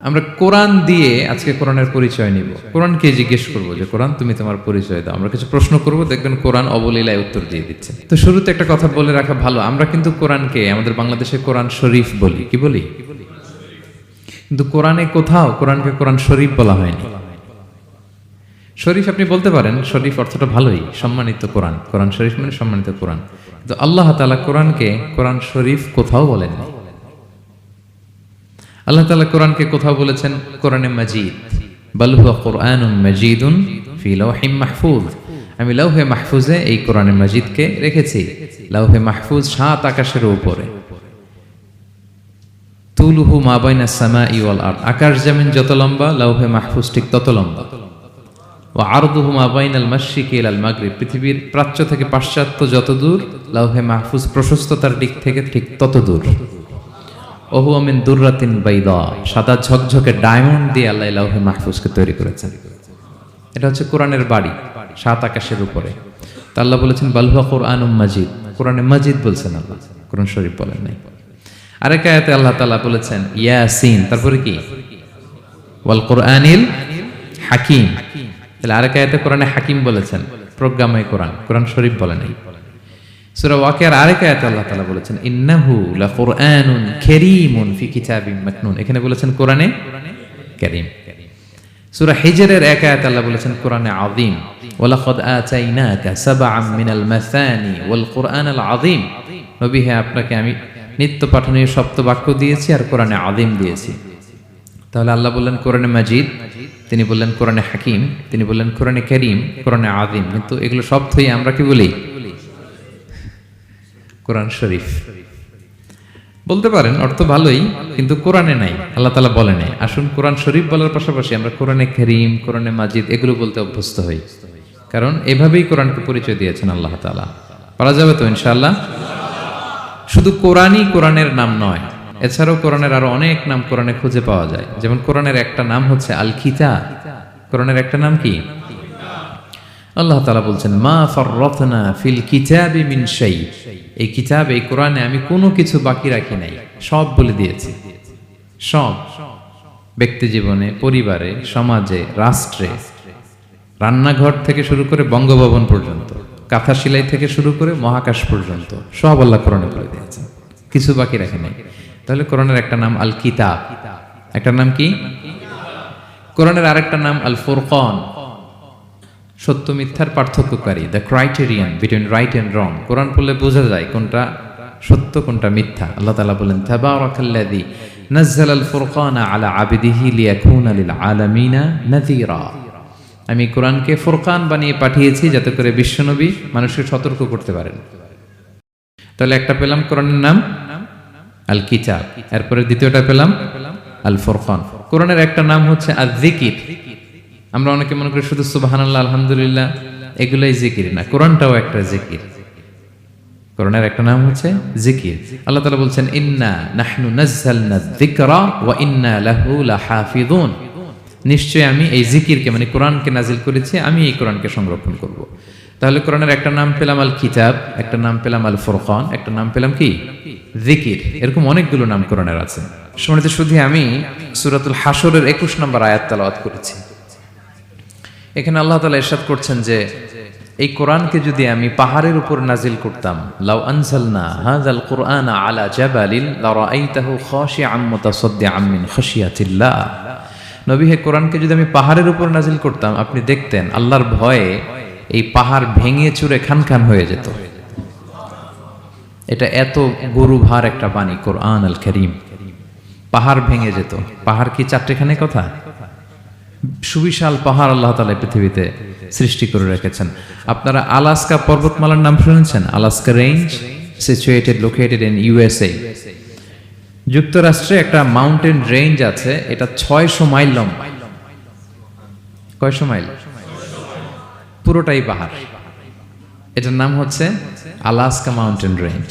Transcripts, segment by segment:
আমরা কোরআন দিয়ে আজকে কোরআনের পরিচয় নিব। কোরআনকে জিজ্ঞেস করবো যে কোরআন তুমি তোমার পরিচয় দাও। আমরা কিছু প্রশ্ন করব, দেখবেন কোরআন অবলীলায় উত্তর দিয়ে দিচ্ছে। তো শুরুতে একটা কথা বলে রাখা ভালো, আমরা কিন্তু কোরআনকে আমাদের বাংলাদেশে কোরআন শরীফ বলি। কি বলি? কিন্তু কোরআনে কোথাও কোরআনকে কোরআন শরীফ বলা হয়নি। শরীফ আপনি বলতে পারেন, শরীফ অর্থটা ভালোই, সম্মানিত কোরআন। কোরআন শরীফ মানে সম্মানিত কোরআন। কিন্তু আল্লাহ তাআলা কোরআনকে কোরআন শরীফ কোথাও বলেননি। আল্লাহ তাআলা কোরআনকে কোথাও বলেছেন কোরআনে মাজিদ, বাল হুয়া কুরআনুন মাজিদুন ফি লাওহিম মাহফুজ। আমি লাওহে মাহফুজে এই কোরআনে মাজিদকে রেখেছি। লাওহে মাহফুজ 7 আকাশের উপরে। তুলুহু মা বাইনাস সামাই ওয়াল আরদ, আকাশ জমিন যত লম্বা লাওহে মাহফুজ ঠিক তত লম্বা। ওয়া আরদুহু মা বাইনাল মাশরিকি ইলাল মাগরিব, পৃথিবীর প্রাচ্য থেকে পাশ্চাত্য যত দূর, লাওহে মাহফুজ প্রশস্ততার দিক থেকে ঠিক তত দূর। ওহু মিন দুররাতিন বাইদা, সাদা ঝকঝকে ডায়মন্ড দিয়ে আল্লাহ লাওহে মাহফুজকে তৈরি করেছেন। এটা হচ্ছে কোরআনের বাড়ি 7 আকাশের উপরে। তা আল্লাহ বলেছেন বাল হুয়া কুরআনুম মাজিদ, কোরআনে মাজিদ বলছেন আল্লাহ, কোরআন শরীফ বলেন নাই। আরেক আয়াতে আল্লাহ তাআলা বলেছেন ইয়াসিন, তারপরে কি ওয়াল কুরআনিল হাকিম। তাহলে আরেক আয়াতে কোরআনে হাকিম বলেছেন, প্রজ্ঞাময় কোরআন, কোরআন শরীফ বলেন নাই। সূরা ওয়াকিয়ার আরেক আয়াতে আল্লাহ তাআলা বলেছেন ইন্নাহু লাকুরআনুন কারীমুন ফি কিতাবিম মাকনুন, এখানে বলেছেন কোরআনে কারীম। সূরা হিজরের এক আয়াতে আল্লাহ বলেছেন কোরআনে আযীম, ওয়ালাকাদ আতাইনাকা সাবআম মিনাল মাসানি ওয়াল কুরআনাল আযীম। নবী হে, আপনাকে আমি নিত্য পাঠনীয় সপ্ত বাক্য দিয়েছি আর কোরআনে আযীম দিয়েছি। তাহলে আল্লাহ বললেন কোরআনে মাজিদ, তিনি বললেন কোরআনে হাকিম, তিনি বললেন কোরআনে কারীম, কোরআনে আযীম। কিন্তু এগুলো সবই আমরা কি বলি? কোরআন শরীফ বলতে পারেন, অর্থ ভালোই, কিন্তু কোরআনে নাই, আল্লাহ তাআলা বলেন নাই। আসুন কোরআন শরীফ বলার পাশাপাশি আমরা কোরআনে কারীম, কোরআনে মাজিদ এগুলো বলতে অভ্যস্ত হই, কারণ এভাবেই কোরআনকে পরিচয় দিয়েছেন আল্লাহ তাআলা। পারা যাবে তো ইনশাআল্লাহ? শুধু কোরআনই কোরআনের নাম নয়, এছাড়াও কোরআনের আরো অনেক নাম কোরআনে খুঁজে পাওয়া যায়। যেমন কোরআনের একটা নাম হচ্ছে আল কিতাব। কোরআনের একটা নাম কি? আল্লাহ তাআলা বলছেন মা ফাররাতনা ফিল কিতাবি মিন শাই, এই কিতাব, এই কোরআনে আমি কোনো কিছু বাকি রাখি নাই, সব বলে দিয়েছি। সব, ব্যক্তি জীবনে, পরিবারে, সমাজে, রাষ্ট্রে, রান্নাঘর থেকে শুরু করে বঙ্গভবন পর্যন্ত, কাঁথা সেলাই থেকে শুরু করে মহাকাশ পর্যন্ত সব আল্লাহ কোরআনে বলে দিয়েছেন, কিছু বাকি রাখে নাই। তাহলে কোরআনের একটা নাম আল কিতাব, একটা নাম কি? কোরআনের আরেকটা নাম আল ফুরকান, সত্য মিথ্যার পার্থক্যকারী, the criterion between right and wrong. Quran পড়লে বোঝা যায় কোনটা সত্য কোনটা মিথ্যা। আল্লাহ তাআলা বলেন তাবারাকাল্লাযী নাযালাল ফুরকানা আলা আবদিহি লিয়াকুনা লিল আলামিনা নাযীরা, আমি কোরআনকে ফুরকান বানিয়ে পাঠিয়েছি যাতে করে বিশ্বনবী মানুষকে সতর্ক করতে পারেন। তাহলে একটা পেলাম কোরআনের নাম আল কিতাব, এরপরে দ্বিতীয়টা পেলাম আল ফুরকান। কোরআনের একটা নাম হচ্ছে আয-যিকির। আমরা অনেকে মনে করি শুধু সুবহানাল্লাহ, আলহামদুলিল্লাহ এগুলাই জিকির, না, কোরআনটাও একটা জিকির। কোরআনের একটা নাম হচ্ছে জিকির। আল্লাহ তাআলা বলছেন ইন্না নাহনু নাযালনা যিকরা ওয়া ইন্না লাহু লাহাফিযুন, নিশ্চয়ই আমি এই জিকিরকে মানে কোরআনকে নাজিল করেছি, আমি এই কোরআনকে সংরক্ষণ করব। তাহলে কোরআনের একটা নাম পেলাম আল কিতাব, একটা নাম পেলাম আল ফুরকান, একটা নাম পেলাম কি? জিকির। এরকম অনেকগুলো নাম কোরআনের আছে। শুনতে শুধু আমি সূরাতুল হাশরের 21 নম্বর আয়াত তেলাওয়াত করেছি। এখানে আল্লাহ তাআলা ইরশাদ করছেন যে এই কোরআনকে যদি আমি পাহাড়ের উপর নাজিল করতাম, লাউ আনজালনা হাযাল কুরআনা আলা জাবালিন লারাআইতাহু খাশিআম মুতাসাদ্দিআম মিন খাশিয়াতিল্লাহ। নবী হে, কোরআনকে যদি আমি পাহাড়ের উপর নাজিল করতাম, আপনি দেখতেন আল্লাহর ভয়ে এই পাহাড় ভেঙে চুরে খান খান হয়ে যেত। এটা এত গরুভার একটা বাণী কোরআন আল কারীম, পাহাড় ভেঙে যেত। পাহাড় কি চারটেখানে কথা? সুবিশাল পাহাড় আল্লাহ তাআলা পৃথিবীতে সৃষ্টি করে রেখেছেন। আপনারা আলাস্কা পর্বতমালার নাম শুনেছেন? Alaska range, located in USA. যুক্তরাষ্ট্রে একটা মাউন্টেন রেঞ্জ আছে, এটা 600 মাইল লম্বা। কয়শো মাইল? পুরোটাই পাহাড়। এটার নাম হচ্ছে আলাস্কা মাউন্টেন রেঞ্জ।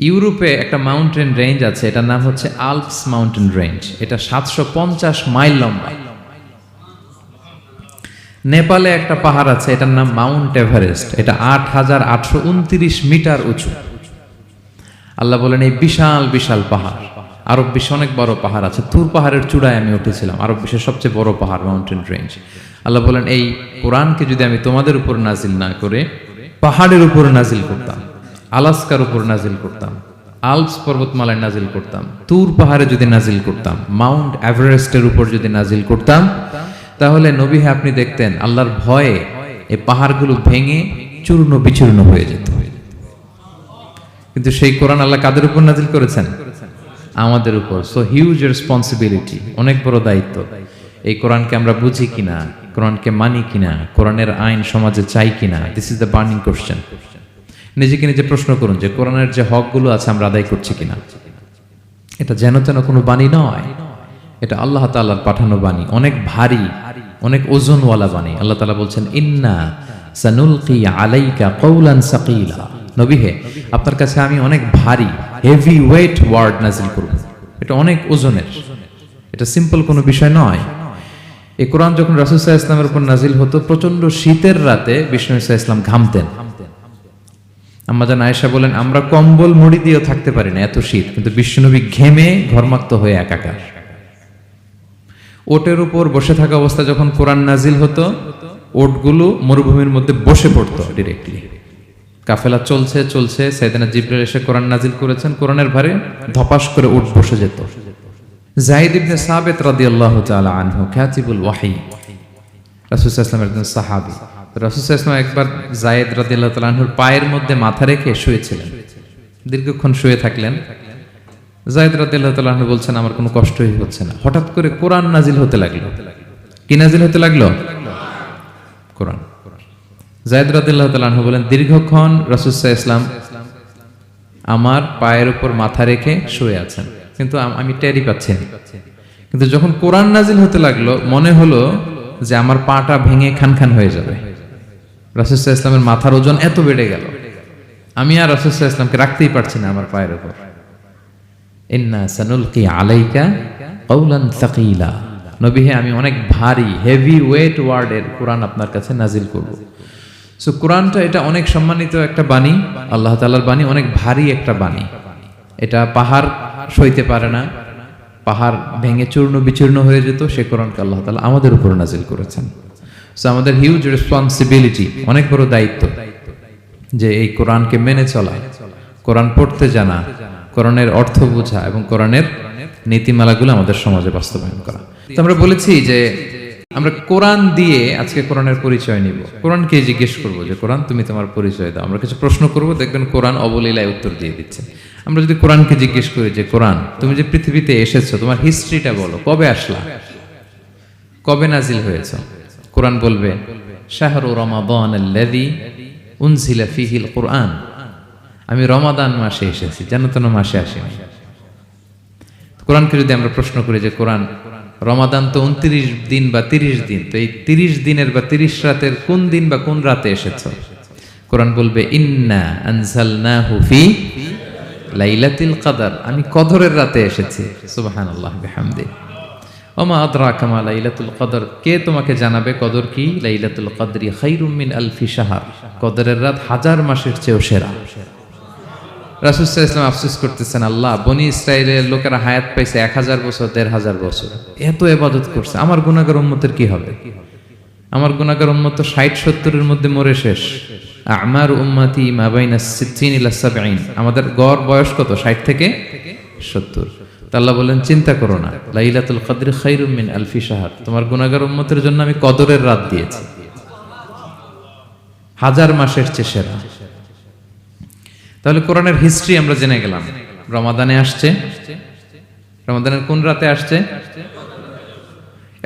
ইউরোপে একটা মাউন্টেন রেঞ্জ আছে, এটার নাম হচ্ছে আল্পস মাউন্টেন রেঞ্জ, এটা 750 মাইল লম্বা। নেপালে একটা পাহাড় আছে, এটার নাম মাউন্ট এভারেস্ট, এটা 8829 মিটার উঁচু। আল্লাহ বলেন এই বিশাল বিশাল পাহাড় আরব বিশ্বে অনেক বড় পাহাড় আছে, তুর পাহাড়ের চূড়ায় আমি উঠেছিলাম, আরব বিশ্বের সবচেয়ে বড় পাহাড়, মাউন্টেন রেঞ্জ। আল্লাহ বলেন এই কোরআনকে যদি আমি তোমাদের উপর নাজিল না করে পাহাড়ের উপর নাজিল করতাম, আলাস্কার উপর নাজিল করতাম, আলপস পর্বতমালায় নাজিল করতাম, তুর পাহাড়ে যদি নাজিল করতাম, মাউন্ট এভারেস্টের উপর যদি নাজিল করতাম, তাহলে নবী হ্যাঁ আপনি দেখতেন আল্লাহর ভয়ে এই পাহাড়গুলো ভেঙে চূর্ণ বিচূর্ণ হয়ে যেত। কিন্তু সেই কোরআন আল্লাহ কাদের উপর নাজিল করেছেন? আমাদের উপর। সো হিউজ রেসপন্সিবিলিটি, অনেক বড় দায়িত্ব। এই কোরআনকে আমরা বুঝি কিনা, কোরআনকে মানি কিনা, কোরআনের আইন সমাজে চাই কিনা, this is the burning question. নিজেকে নিজে প্রশ্ন করুন যে কোরআনের যে হকগুলো আছে আমরা আদায় করছি কিনা। এটা যেন তেন কোনো বাণী নয়, এটা আল্লাহ তাআলার পাঠানো বাণী, অনেক ভারী, অনেক ওজনওয়ালা বাণী। আল্লাহ তাআলা বলছেন ইন্না সানুলকি আলাইকা কওলান সাকিলা, নবী হে আপনার কাছে আমি অনেক ভারী, হেভি ওয়েট ওয়ার্ড নাজিল করব। এটা অনেক ওজনের, এটা সিম্পল কোনো বিষয় নয়। এই কোরআন যখন রাসূল সাল্লাল্লাহু আলাইহি ওয়াসাল্লামের উপর নাজিল হতো, প্রচন্ড শীতের রাতে বিষ্ণু সাল্লাল্লাহু আলাইহি ওয়াসাল্লাম ঘামতেন। আম্মা জান আয়েশা বলেন আমরা কম্বল মুড়ি দিয়েও থাকতে পারি না, এত শীত, কিন্তু বিশ্বনবী ঘেমে ঘর্মাক্ত হয়ে একাকার। ওটের উপর বসে থাকা অবস্থা যখন কোরআন নাজিল হতো, ওটগুলো মরুভূমির মধ্যে বসে পড়তো ডিরেক্টলি। কাফেলা চলছে চলছে, সাইয়েদনা জিবরাইল এসে কোরআন নাজিল করেছেন, কোরআনের ভারে ধপাস করে উট বসে যেত। যায়েদ ইবনে সাবিত রাদিয়াল্লাহু তাআলা আনহু কাতিবুল ওয়াহি, রাসূল সাল্লাল্লাহু আলাইহি ওয়াসাল্লামের একজন সাহাবী। রাসূল সাল্লাল্লাহু আলাইহি ওয়াসাল্লাম একবার যায়েদ রাদিয়াল্লাহু তাআলা আনহুর পায়ের মধ্যে মাথা রেখে শুয়েছিলেন, দীর্ঘক্ষণ শুয়ে থাকলেন। যায়েদ রাদিয়াল্লাহু তাআলা আনহু বলছেন আমার কোনো কষ্টই হচ্ছে না। হঠাৎ করে কোরআন নাজিল হতে লাগলো। কি নাজিল হতে লাগলো? কোরআন। যায়েদ রাদিয়াল্লাহু তাআলা আনহু বলেন দীর্ঘক্ষণ রাসূল সাল্লাল্লাহু আলাইহি ওয়াসাল্লাম আমার পায়ের উপর মাথা রেখে শুয়ে আছেন, কিন্তু আমি টেরই পাচ্ছি না। কিন্তু যখন কোরআন নাজিল হতে লাগলো মনে হলো যে আমার পাটা ভেঙে খান খান হয়ে যাবে। রাসূল সাল্লাল্লাহু আলাইহি ওয়াসাল্লামের মাথার ওজন এত বেড়ে গেল, আমি আর রাসূল সাল্লাল্লাহু আলাইহি ওয়াসাল্লামকে রাখতেই পারছি না আমার পায়ের উপর। ইন্না সানুলকি আলাইকা কওলান সাকিলা, নবী হে আমি অনেক ভারী, হেভি ওয়েট ওয়ার্ডের কোরআন আপনার কাছে নাজিল করব। সো কোরআনটা এটা অনেক সম্মানিত একটা বাণী, আল্লাহ তাআলার বাণী, অনেক ভারী একটা বাণী। এটা পাহাড় সইতে পারে না, পাহাড় ভেঙে চূর্ণ বিচূর্ণ হয়ে যেত, সে কোরআনকে আল্লাহ তাআলা আমাদের উপর নাজিল করেছেন। সো আমাদের হিউজ রেসপন্সিবিলিটি, অনেক বড় দায়িত্ব যে এই কোরআনকে মেনে চলা, কোরআন পড়তে জানা, কোরআনের অর্থ বোঝা এবং কোরআনের নীতিমালাগুলো আমাদের সমাজে বাস্তবায়ন করা। তো আমরা বলেছি যে আমরা কোরআন দিয়ে আজকে কোরআনের পরিচয় নিব। কোরআনকে জিজ্ঞেস করবো যে কোরআন তুমি তোমার পরিচয় দাও। আমরা কিছু প্রশ্ন করব, দেখবেন কোরআন অবলীলায় উত্তর দিয়ে দিচ্ছে। আমরা যদি কোরআনকে জিজ্ঞেস করি যে কোরআন তুমি যে পৃথিবীতে এসেছো তোমার হিস্ট্রিটা বলো, কবে আসলা, কবে নাজিল হয়েছে? কোরআন বলবে শাহরু রমাদানাল্লাযী উনজিলা ফীহিল কুরআন, আমি রমাদান মাসে এসেছি, যেন তেন মাসে আসিনি। কোরআনকে যদি আমরা প্রশ্ন করি যে কোরআন রমাদান তো 29 দিন বা 30 দিন, তো এই 30 দিনের বা 30 রাতের কোন দিন বা কোন রাতে এসেছো? কোরআন বলবে ইন্না আনজালনাহু ফি লাইলাতুল কদর, আমি কদরের রাতে এসেছি। সুবহানাল্লাহ বিহামদি। ওমা আদরাকা মা লাইলাতুল কদর, কে তোমাকে জানাবে কদর কি? লাইলাতুল কদরি খায়রুম মিন আলফি শাহর, কদরের রাত 1000 মাসের চেয়েও সেরা। রাসূল সাল্লাল্লাহু আলাইহি ওয়াসাল্লাম আফসোস করতেছেন, আল্লাহ বনি ইসরাইলের লোকেরা হায়াত পাইছে 1000 বছর, 1500 বছর, এত ইবাদত করছে, আমার গুনাহগার উম্মতের কি হবে? আমার গুনাহগার উম্মত তো 60-70 মধ্যে মরে শেষ। আমারু উম্মতি মা বাইনা 60 ইলা 70, আমাদের গড় বয়স কত? 60 থেকে 70। আল্লাহ বলেন চিন্তা করো না, লাইলাতুল কদরি খায়রুম মিন আলফি শাহর, তোমার গুনাহগার উম্মতের জন্য আমি কদরের রাত দিয়েছি, 1000 মাসের চেয়ে সেরা। তাহলে কোরআনের হিস্ট্রি আমরা জেনে গেলাম। রমাদানে আসছে, রমাদানের কোন রাতে আসছে?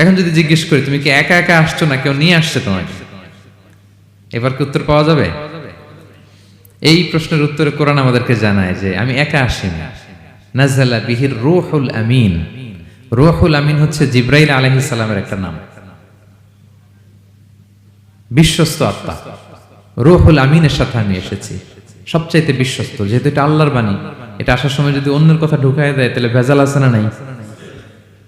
এখন যদি জিজ্ঞেস করি তুমি কি একা একা আসছো না কেউ নিয়ে আসছে তোমাকে, এবার কি উত্তর পাওয়া যাবে? এই প্রশ্নের উত্তরে কোরআন আমাদেরকে জানায় যে আমি একা আসিনি। নাযালা বিহির রূহুল আমিন, রূহুল আমিন হচ্ছে জিবরাইল আলাইহিস সালামের একটা নাম, বিশ্বস্ত আত্মা। রূহুল আমিনের সাথে আমি এসেছি, সবচাইতে বিশ্বস্ত, যেহেতু এটা আল্লাহর বাণী, এটা আসার সময় যদি অন্যের কথা ঢুকায় দেয় তাহলে ভেজাল আছে না নাই?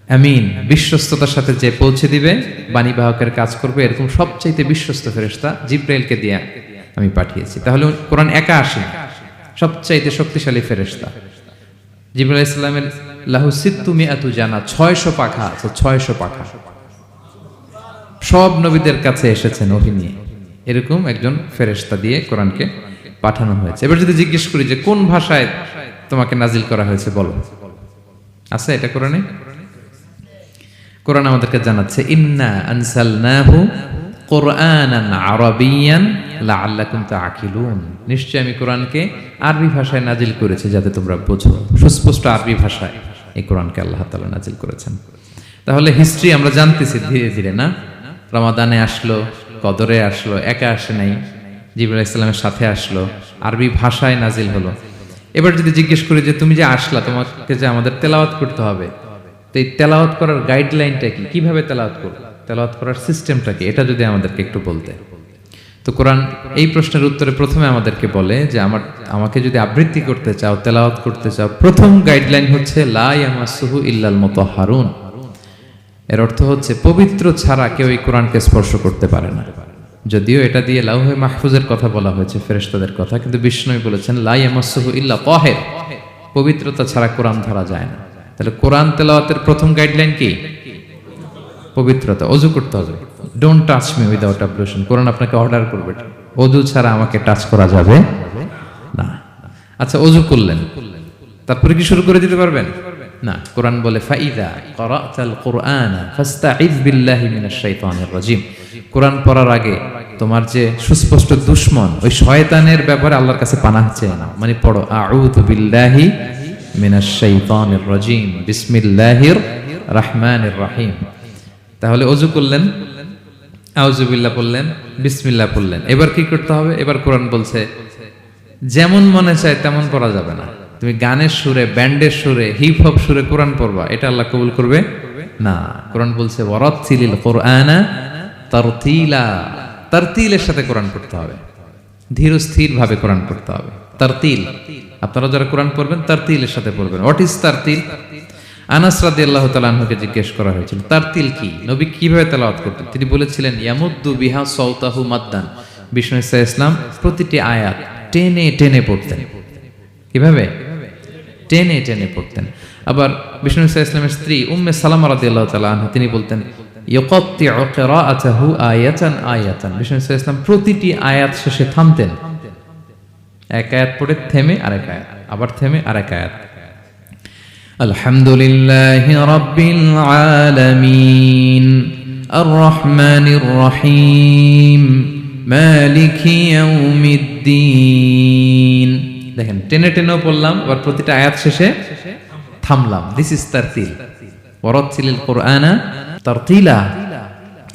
আমিন, বিশ্বস্ততার সাথে যে পৌঁছে দিবে, বাণী বাহকের কাজ করবে, এরকম সবচাইতে বিশ্বস্ত ফেরেশতা জিবরাইলকে দিয়ে আমি পাঠিয়েছি। তাহলে কোরআন একা আসে, সবচাইতে শক্তিশালী ফেরেশতা। জিবরাইল আলাইহিস সালামের লাহু সিত্তু মিআতু জানা, 600 পাখা আছে, 600 পাখা। সব নবীদের কাছে এসেছেন ওহী নিয়ে। এরকম একজন ফেরেশতা দিয়ে কোরআনকে পাঠানো হয়েছে। এবার যদি জিজ্ঞেস করি যে কোন ভাষায় তোমাকে নাজিল করা হয়েছে বলো, আছে এটা কোরআনে? কোরআন আমাদেরকে জানাচ্ছে ইন্না আনসালনাহু কুরআনান আরাবিয়ান লাআল্লাকুম তাআকিলুন, নিশ্চয় আমি কোরআনকে আরবি ভাষায় নাজিল করেছি যাতে তোমরা বোঝো। সুস্পষ্ট আরবি ভাষায় এই কোরআনকে আল্লাহ তাআলা নাজিল করেছেন। তাহলে হিস্ট্রি আমরা জানতেছি ধীরে ধীরে, না? রমাদানে আসলো, কদরে আসলো, একা আসে নাই, জিবরাইল আলাইহিস সালামের সাথে আসলো, আরবি ভাষায় নাজিল হলো। এবার যদি জিজ্ঞেস করি যে তুমি যে আসলা, তোমাকে যে আমাদের তেলাওয়াত করতে হবে, তো এই তেলাওয়াত করার গাইডলাইনটা কি, কিভাবে তেলাওয়াত করব, তেলাওয়াত করার সিস্টেমটা কি, এটা যদি আমাদেরকে একটু বলতে। তো কোরআন এই প্রশ্নের উত্তরে প্রথমে আমাদেরকে বলে যে আমাকে যদি আবৃত্তি করতে চাও, তেলাওয়াত করতে চাও, প্রথম গাইডলাইন হচ্ছে লা ইয়ামাসসুহু ইল্লাল মুতাহহারুন। এর অর্থ হচ্ছে পবিত্র ছাড়া কেউ এই কোরআনকে স্পর্শ করতে পারে না। যদিও এটা দিয়ে লাউহে মাহফুজের কথা বলা হয়েছে, ফেরেশতাদের কথা, কিন্তু বিষ্ণু বলেছেন লা ইয়ামাসসুহু ইল্লা তাহির, পবিত্রতা ছাড়া কোরআন ধরা যায় না। তাহলে কোরআন তেলাওয়াতের প্রথম গাইডলাইন কি? পবিত্রতা, ওযু করতে হবে। ডোন্ট টাচ মি উইদাউট অ্যাবলুশন, কোরআন আপনাকে অর্ডার করবে, ওযু ছাড়া আমাকে টাচ করা যাবে না। আচ্ছা, ওযু করলেন, তারপরে কি শুরু করে দিতে পারবেন? না, কোরআন বলে ফাইদা ক্বরাতাল কুরআনা ফাস্তাইয বিল্লাহি মিনাশ শাইতানির রাজিম। কোরআন পড়ার আগে তোমার যে সুস্পষ্ট দুশমন ওই শয়তানের ব্যাপারে আল্লাহর কাছে পানাহ চেয়ে নাও। মানে পড়ো আউযু বিল্লাহি মিনাশ শাইতানির রাজিম বিসমিল্লাহির রহমানির রহিম। তাহলে ওযু করলেন, আউযু বিল্লাহ পড়লেন, বিসমিল্লাহ পড়লেন। এবার কি করতে হবে? এবার কোরআন বলছে যেমন মনে চায় তেমন পড়া যাবে না। তুমি গানের সুরে, ব্যান্ডের সুরে, হিপ হপ সুরে কোরআন পড়বা, এটা আল্লাহ কবুল করবে না। কোরআন বলছে ওয়ারাত্তিলিল কুরআনা তারতিলা, তারতিলের সাথে কোরআন পড়তে হবে, ধীর স্থির ভাবে কোরআন পড়তে হবে। তারতিল, আপনারা যারা কোরআন পড়বেন তারতিলের সাথে পড়বেন। What is তারতিল? আনাস রাদিয়াল্লাহু তাআলা আনহুকে জিজ্ঞেস করা হয়েছিল তারতিল কি, নবী কিভাবে তেলাওয়াত করতেন। তিনি বলেছিলেন ইয়ামুদ্দু বিহা সাওতাহু মাদ্দান, বিষ্ণু ইসা ইসলাম প্রতিটি আয়াত টেনে টেনে পড়তেন। কিভাবে? টেনে টেনে পড়তেন। আবার বিষ্ণু ইসা ইসলামের স্ত্রী উম্মে সালামা রাদিয়াল্লাহু তাআলা আনহা, তিনি বলতেন ইয়াকাত্তিউ কিরাআতাহু আয়াতান আয়াতান, বিষ্ণু ইসা ইসলাম প্রতিটি আয়াত শেষে থামতেন। এক আয়াত পড়ে থেমে আরেক আয়াত, আবার থেমে আরেক আয়াত। আলহামদুলিল্লাহি রাব্বিল আলামিন আর রহমানির রহিম মালিকি ইয়াউমিদ্দিন। দেখেন, টেনে টেনেও পড়লাম, আবার প্রতিটা আয়াত শেষে থামলাম। This is তারতিল। ওয়ারাত্তিলিল কুরআনা তারতিলা,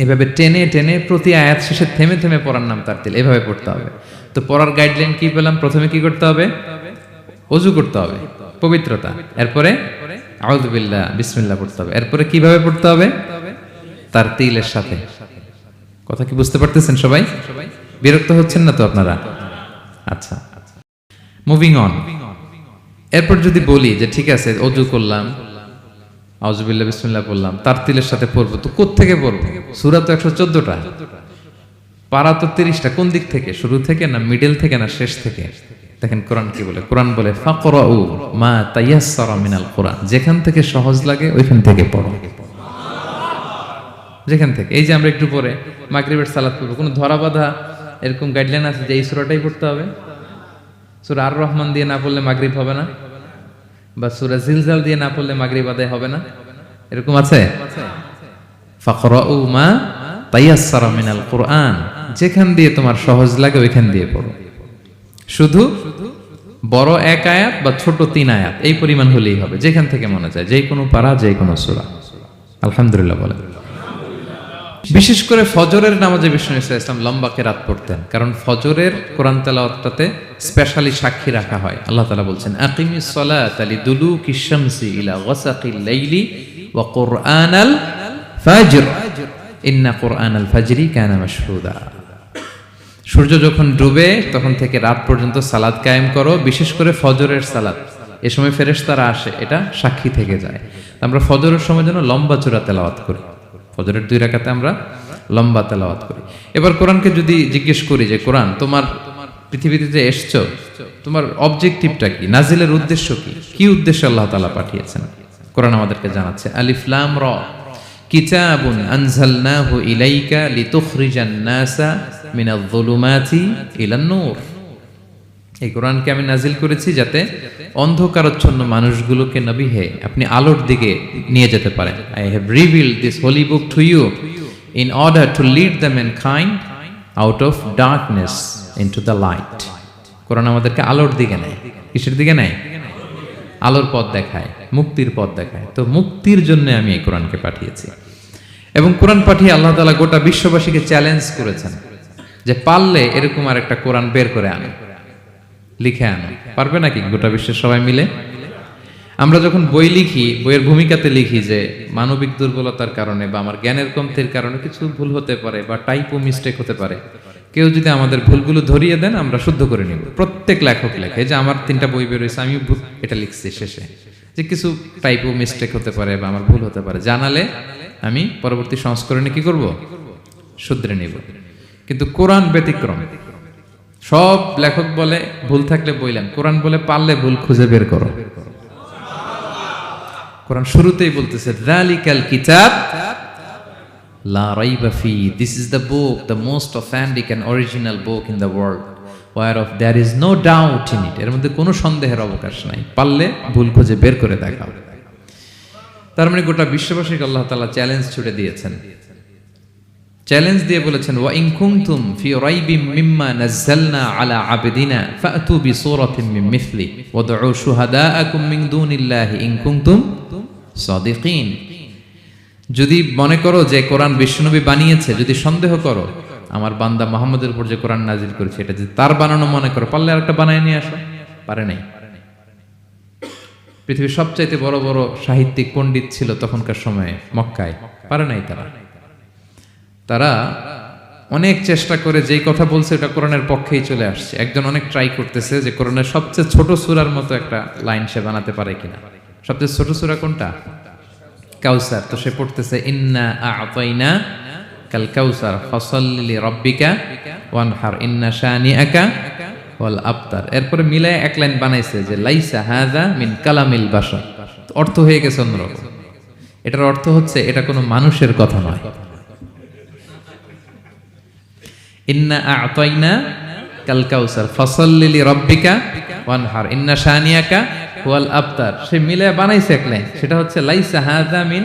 এভাবে টেনে টেনে প্রতি আয়াত শেষে থেমে থেমে পড়ার নাম তারতিল। এভাবে পড়তে হবে। তো পড়ার গাইডলাইন কি পেলাম? প্রথমে কি করতে হবে? ওযু করতে হবে, পবিত্রতা। এরপরে আউযু বিল্লাহ বিসমিল্লাহ পড়তে হবে। এরপরে কিভাবে পড়তে হবে? তারতিলের সাথে। কথা কি বুঝতে পারতেছেন সবাই? বিরক্ত হচ্ছেন না তো আপনারা? আচ্ছা, মুভিং অন। এরপর যদি বলি যে ঠিক আছে ওযু করলাম, আউযু বিল্লাহ বিসমিল্লাহ পড়লাম, তারতিলের সাথে পড়বো, তো কোত্থেকে পড়বো? সূরা তো 114টা, পারা তো 30টা। কোন দিক থেকে? শুরু থেকে না মিডল থেকে না শেষ থেকে? দেখেন কোরআন কি বলে। কোরআন বলে ফাকরাউ মা তায়াসসারা মিনাল কোরআন, যেখান থেকে সহজ লাগে ওইখান থেকে পড়ো। যেখান থেকে, এই যে আমরা একটু পরে মাগরিবের সালাত পড়বো, কোনো ধরা বাঁধা এরকম গাইডলাইন আছে যে এই সূরাটাই পড়তে হবে? সূরা আর রহমান দিয়ে না পড়লে মাগরিব হবে না, বা সূরা জিলজাল দিয়ে না পড়লে মাগরিব আদায় হবে না, এরকম আছে? ফাকরাউ মা তায়াসসারা মিনাল কোরআন, যেখান দিয়ে তোমার সহজ লাগে ওইখান দিয়ে পড়ো। শুধু বড় এক আয়াত বা ছোট 3 আয়াত এই পরিমাণ হলেই হবে, যেখান থেকে মনে চায়, যে কোনো পারা, যে কোনো সূরা। আলহামদুলিল্লাহ বলেন। বিশেষ করে ফজরের নামাজে বিষ্ণু ইসলাম লম্বা কেরাত পড়তেন, কারণ ফজরের কোরআন তেলাওয়াতটাতে স্পেশালি সাক্ষী রাখা হয়। আল্লাহ তাআলা বলছেন আকিমিস সালাতা লিদুলুকিশ শামসি ইলা গাসাকিল লাইলি ওয়া কুরআনাল ফাজর ইন্না কুরআনাল ফাজরি কানা মাশহুদা। সূর্য যখন ডুবে তখন থেকে রাত পর্যন্ত সালাত কায়েম করো, বিশেষ করে ফজরের সালাত। এ সময় ফেরেশতারা আসে, এটা সাক্ষী থেকে যায়। আমরা ফজরের সময় যেন লম্বা চূড়া তেলাওয়াত করি। ফজরের 2 রাকাতে আমরা লম্বা তেলাওয়াত করি। এবার কোরআনকে যদি জিজ্ঞেস করি যে কোরআন তোমার পৃথিবীতে যে এসছো, তোমার অবজেক্টিভটা কি, নাজিলের উদ্দেশ্য কি, কি উদ্দেশ্যে আল্লাহ তাআলা পাঠিয়েছেন? কোরআন আমাদেরকে জানাচ্ছে আলিফ লাম র কিতাবুন আনজালনাহু ইলাইকা লিতুখরিজান নাসা মিনাল যুলুমাতি ইলান নূর। এই কোরআনকে আমি নাজিল করেছি যাতে অন্ধকারাচ্ছন্ন মানুষগুলোকে নবী হে আপনি আলোর দিকে নিয়ে যেতে পারেন। I have revealed this holy book to you in order to lead the mankind out of darkness into the light. Quran আমাদেরকে আলোর দিকে নেয়। কিসের দিকে নেয়? আলোর পথ দেখায়, মুক্তির পথ দেখায়। তো মুক্তির জন্য আমি এই কোরআনকে পাঠিয়েছি। এবং কোরআন পাঠিয়ে আল্লাহ তাআলা গোটা বিশ্ববাসীকে চ্যালেঞ্জ করেছেন যে পারলে এরকম আর একটা কোরআন বের করে আনো, লিখে আনো। পারবে নাকি গোটা বিশ্বের সবাই মিলে? আমরা যখন বই লিখি, বইয়ের ভূমিকাতে লিখি যে মানবিক দুর্বলতার কারণে বা আমার জ্ঞানের কমতির কারণে কিছু ভুল হতে পারে বা টাইপো মিস্টেক হতে পারে। কেউ যদি আমাদের ভুলগুলো ধরিয়ে দেন আমরা শুদ্ধ করে নিব। প্রত্যেক লেখক লেখে যে আমার 3টা বই বের হয়েছে, আমি এটা লিখছি শেষে, যে কিছু টাইপো মিস্টেক হতে পারে বা আমার ভুল হতে পারে, জানালে আমি পরবর্তী সংস্করণে কি করব? শুধরে নিব। কিন্তু কোরআন ব্যতিক্রম। সব লেখক বলে ভুল থাকলে বইলেন, কোরআন বলে পারলে ভুল খুঁজে বের করো। কোরআন শুরুতেই বলতেছে যালিকাল কিতাব লা রাইবা ফি, this is the book, the most authentic and original book in the world, whereof there is no doubt in it, এর মধ্যে কোনো সন্দেহের অবকাশ নাই। পারলে ভুল খুঁজে বের করে দেখাও। তার মানে গোটা বিশ্ববাসীকে আল্লাহ তাআলা চ্যালেঞ্জ ছুড়ে দিয়েছেন। চ্যালেঞ্জ দিয়ে বলেছেন ওয়া ইন কুনতুম ফি রাইবিম মিম্মা নাযালনা আলা আবদিনা ফাতু বিসূরাতিন মিন মিথলি ওয়াদউ শুহাদাআকুম মিন দুনিল্লাহি ইন কুনতুম সাদিকিন। যদি মনে করো যে কোরআন বিশ্বনবী বানিয়েছে, যদি সন্দেহ করো আমার বান্দা মুহাম্মদের উপর যে কোরআন নাজিল করেছে এটা যদি তার বানানো মনে করো, পারলে আরেকটা বানায় নিয়ে আসো। পারে নাই। পৃথিবীর সবচাইতে বড় বড় সাহিত্যিক পণ্ডিত ছিল তখনকার সময়ে মক্কায়, পারে নাই তারা অনেক চেষ্টা করে যেই কথা বলছে এটা কোরআনের পক্ষেই চলে আসছে। একজন অনেক ট্রাই করতেছে যে কোরআনের সবচেয়ে ছোট সূরার মতো একটা লাইন সে বানাতে পারে কিনা। সবচেয়ে ছোট সূরা কোনটা? কাউসার। তো সে পড়তেছে ইন্না আ'তাইনা কাল কাউসার ফাসাল্লি লিরাব্বিকা ওয়ানহার ইন্না শানিআকা ওয়াল আবতার। এরপরে মিলায় এক লাইন বানাইছে যে লাইসা হাযা মিন কালামিল বাশার। অর্থ হয়ে গেছে অন্যরকম। এটার অর্থ হচ্ছে এটা কোনো মানুষের কথা নয়। ইন্না আ'তাইনা কাল কাউসার ফাসাল্লি লিরাব্বিকা ওয়ানহার ইন্না শানিআকা ওয়াল আবতার। সে মিলায় বানাইছে এক লাইন, সেটা হচ্ছে লাইসা হাযা মিন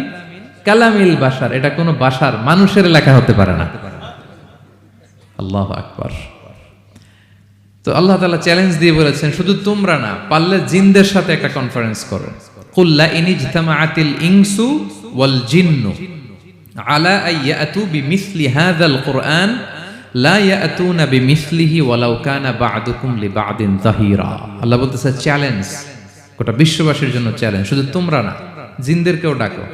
কালামিল বাশার। এটা কোনো বাশার, মানুষের লেখা হতে পারে না। আল্লাহু আকবার। তো আল্লাহ তাআলা চ্যালেঞ্জ দিয়ে বলেছেন শুধু তোমরা না, পারলে জিনদের সাথে একটা কনফারেন্স করো। কুল লা ইন ইজতামাআতিল ইনসু ওয়াল জিন্নু আলা আইয়াতু বিমিসলি হাযাল কুরআন লা ইয়াতুনা বিমিসলিহি ওয়ালাউ কানা বা'দুকুম লিবা'দিন যাহিরা। আল্লাহ বলতেছে চ্যালেঞ্জ, গোটা বিশ্ববাসীর জন্য চ্যালেঞ্জ। শুধু তোমরা না, জিনদেরকেও ডাকো